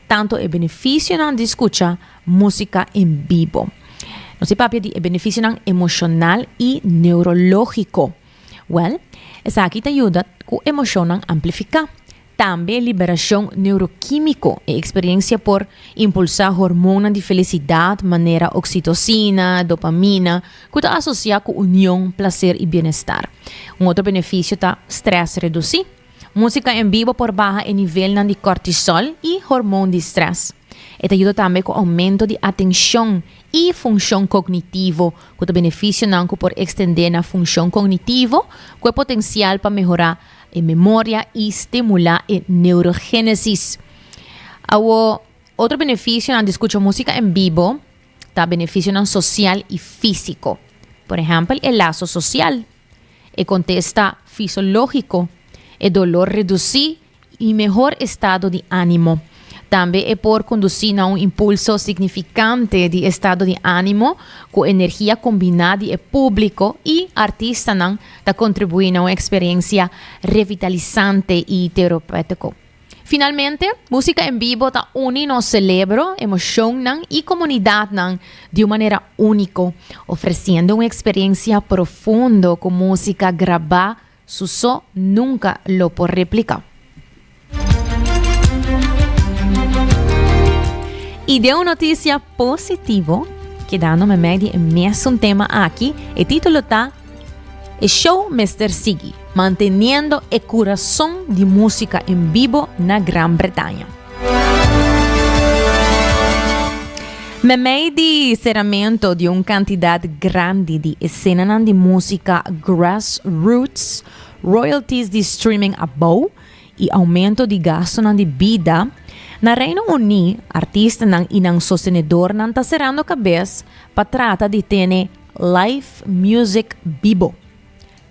tanto o benefício de escutar música em vivo. Nos papia de benefício emocional e neurológico. Well, essa aqui te ajuda com a emoção amplificar. Também liberação neuroquímico e experiência por impulsar hormona de felicidade, maneira oxitocina, dopamina, que está associada com união, prazer e bem-estar. Outro benefício está stress reduzir. Música em vivo por baixo o nível de cortisol e hormônio de stress. E ajuda também com aumento de atenção e função cognitiva, que tem benefício por estender a função cognitiva, com potencial para melhorar a memória e estimular a neurogênese. Outro benefício de escutar música em vivo está benefício social e físico. Por exemplo, o laço social, o contexto fisiológico, o dolor reduzir e melhor estado de ânimo. Também é por conduzir a um impulso significante de estado de ânimo, com energia combinada e público, e artista não está contribuindo a uma experiência revitalizante e terapêutica. Finalmente, música em vivo está unindo o cérebro, emoção e comunidade de uma maneira única, oferecendo uma experiência profunda com música gravada, su nunca lo por replicar. E de uma notícia positiva, que dá nome médio e mesmo tema aqui, o título está "O Show Mr. Siggy, manteniendo o coração de música em vivo na Grã-Bretanha". Me meio de encerramento de uma quantidade grande de escenas de música grassroots, royalties de streaming above e aumento de gasto de vida, na Reino Unido, artistas e sostenedor estão cerrando a cabeça para tratar de ter live music vivo.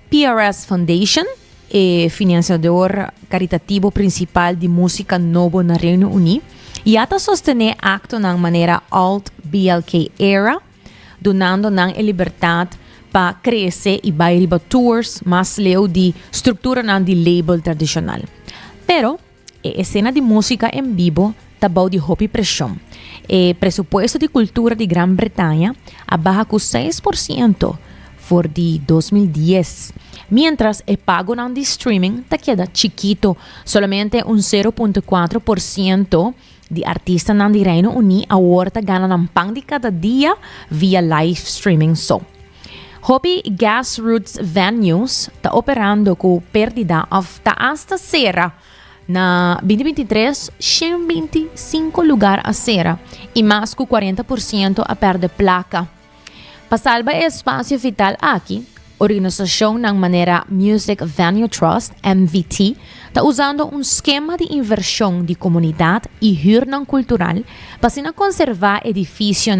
PRS Foundation, é financiador caritativo principal de música nova no Reino Unido, e está sostener acto de maneira alt-BLK era, donando a liberdade para crescer e bairiba tours mais leu de estrutura de label tradicional. Pero, a cena de música em vivo está bom de hobby pressão. O presupuesto de cultura de Grã-Bretanha abaixo com 6% for de 2010, mientras o pago de streaming está queda chiquito, solamente 0,4% de artistas de Reino Unido agora ganham pão de cada dia via live streaming só. Hobby Grassroots Venues está operando com perda de hasta serra. Na 2023, 125 lugares a serra e mais que 40% a perder placa. Para salvar o espaço vital aqui, a organização na maneira Music Venue Trust, MVT, está usando um esquema de inversão de comunidade e hirnan cultural para conservar edifício,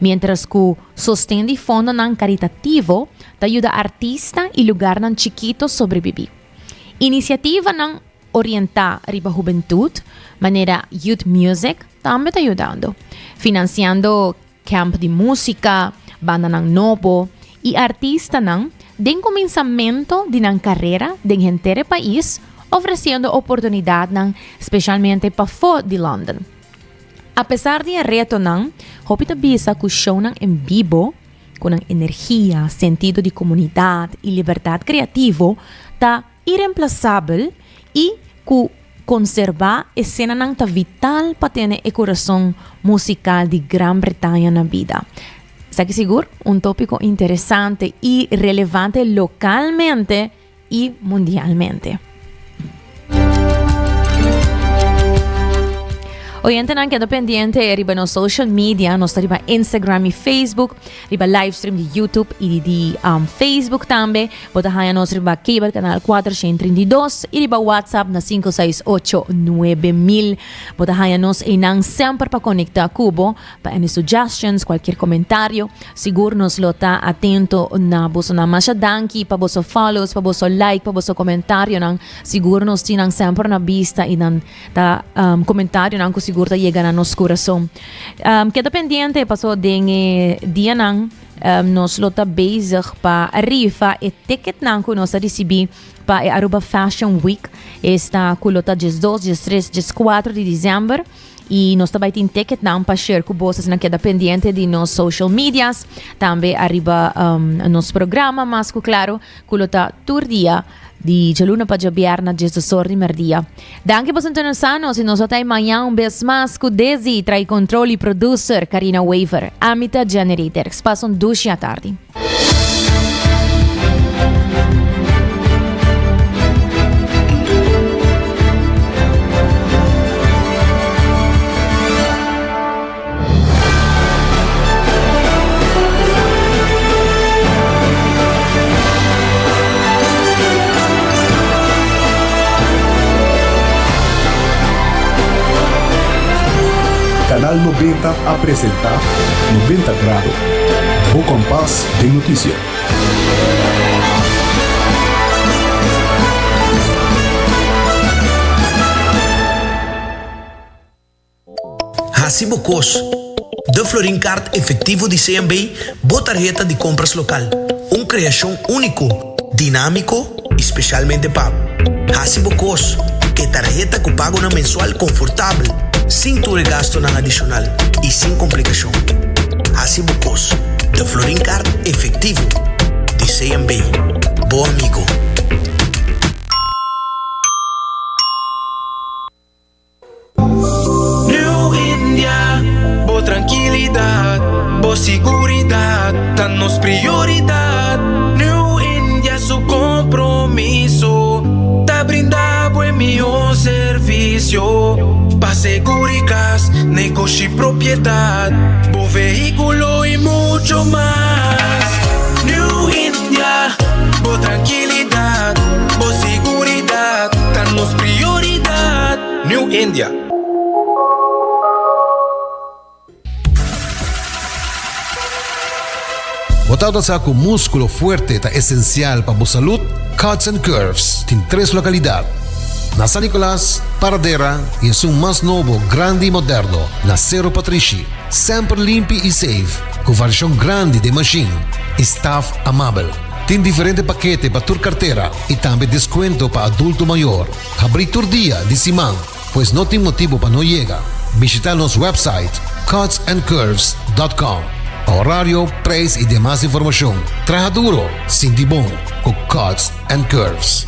mientras que o sostén de fundo caritativo ajuda artistas e lugares chiquitos a sobreviver. Iniciativa orientar a juventude, maneira Youth Music, também está ajudando, financiando camp de música, banda novo e artista de começamento de carreira de gente país, oferecendo oportunidade especialmente para fora de London. Apesar de reto hopita bisa que o show em vivo, com energia, sentido de comunidade e liberdade criativa, está irreemplaçável e que conservar a cena vital para ter o coração musical de Grã-Bretanha na vida. Está seguro? Um tópico interessante e relevante localmente e mundialmente. Oyente nan queda pendiente riba no social media, nos riba Instagram e Facebook, riba livestream de YouTube e de Facebook também. Bota haya nos riba cable canal 432 e riba WhatsApp na 5689000. Bota haya nos inang sempre para conectar Cubo, para any suggestions, qualquer comentário. Seguro nos lota atento na boso na masha danki, para boso follows, para boso like, para boso comentário nang seguro nos tinang sempre na vista e nan ta comentário nang siguro llega a nos coração. Queda pendiente, passou de dia nos lota bezig para rifa e ticket que nós recebi para a Aruba Fashion Week. Está com lota 12, 13, 14 de dezembro. E nós também temos ticket para share com vocês na queda pendiente de nos social medias. Também arriba nosso programa, mas claro, com lota tour dia de luna para viernes, 18 de merdia. Danke por sintonizarnos e nos vemos amanhã vez mais com Desi, trai controle e producer Karina Waver, Amita Generator, que passam 2 da tarde. Canal 90 apresenta 90 Grados, o compás de notícia. Hacibocos. De Florin Card efectivo de CMB, botarjeta de compras local. Una creación único, dinámico y especialmente pago. Hacibocos, que tarjeta que paga una mensual confortable, sin tu gasto nada adicional y sin complicación. Hacibocos, de Florin Card efectivo de CMB. Bom amigo. Tranquilidad, boa seguridad, danos prioridad. New India su compromiso, te brinda buen mío servicio. Pa' seguricas, negocio y propiedad, bo vehículo y mucho más. New India, bo tranquilidad, bo seguridad, danos prioridad. New India. Botado sa com músculo fuerte ta esencial para a salud, Cuts and Curves tem 3 localidades. Na San Nicolás, Paradera e é um mais novo, grande e moderno, na Cerro Patrici. Sempre limpo e safe, com versão grande de machine e staff amável. Tem diferente paquete para tua carteira e também desconto para adulto maior. Abrir todo dia de semana, pois não tem motivo para não chegar. Visitar nosso website cutsandcurves.com. Horário, preço e demais informação. Traja duro, sinti bom, com Cuts and Curves.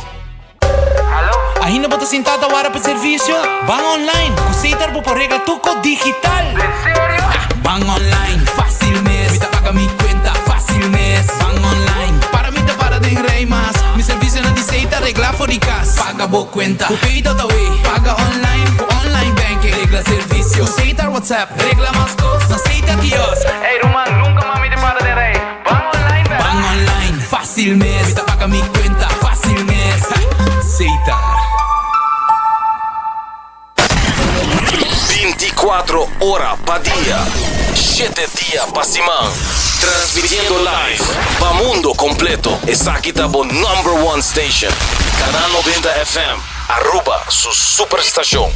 Ainda bota sentada para o serviço? Van online, aceitar por regla tuco digital. ¿En serio? Van online, fácil mes. Me paga mi cuenta, fácil mes. Van online, para mí te para de rey más. Mi servicio no dice regla fóricas. Paga bo cuenta, cupito away. Paga online banking. Regla servicio, aceitar WhatsApp. Regla más cosas, aceita Dios. Hey Roman, nunca mami te para de rey. Van online, fácil mes. Me paga mi cuenta, fácil mes. Aceitar. 24 horas pa día, 7 días pa semana, transmitiendo live pa mundo completo. Es aquí tabo #1 station, Canal 90 FM, Aruba, su superestación.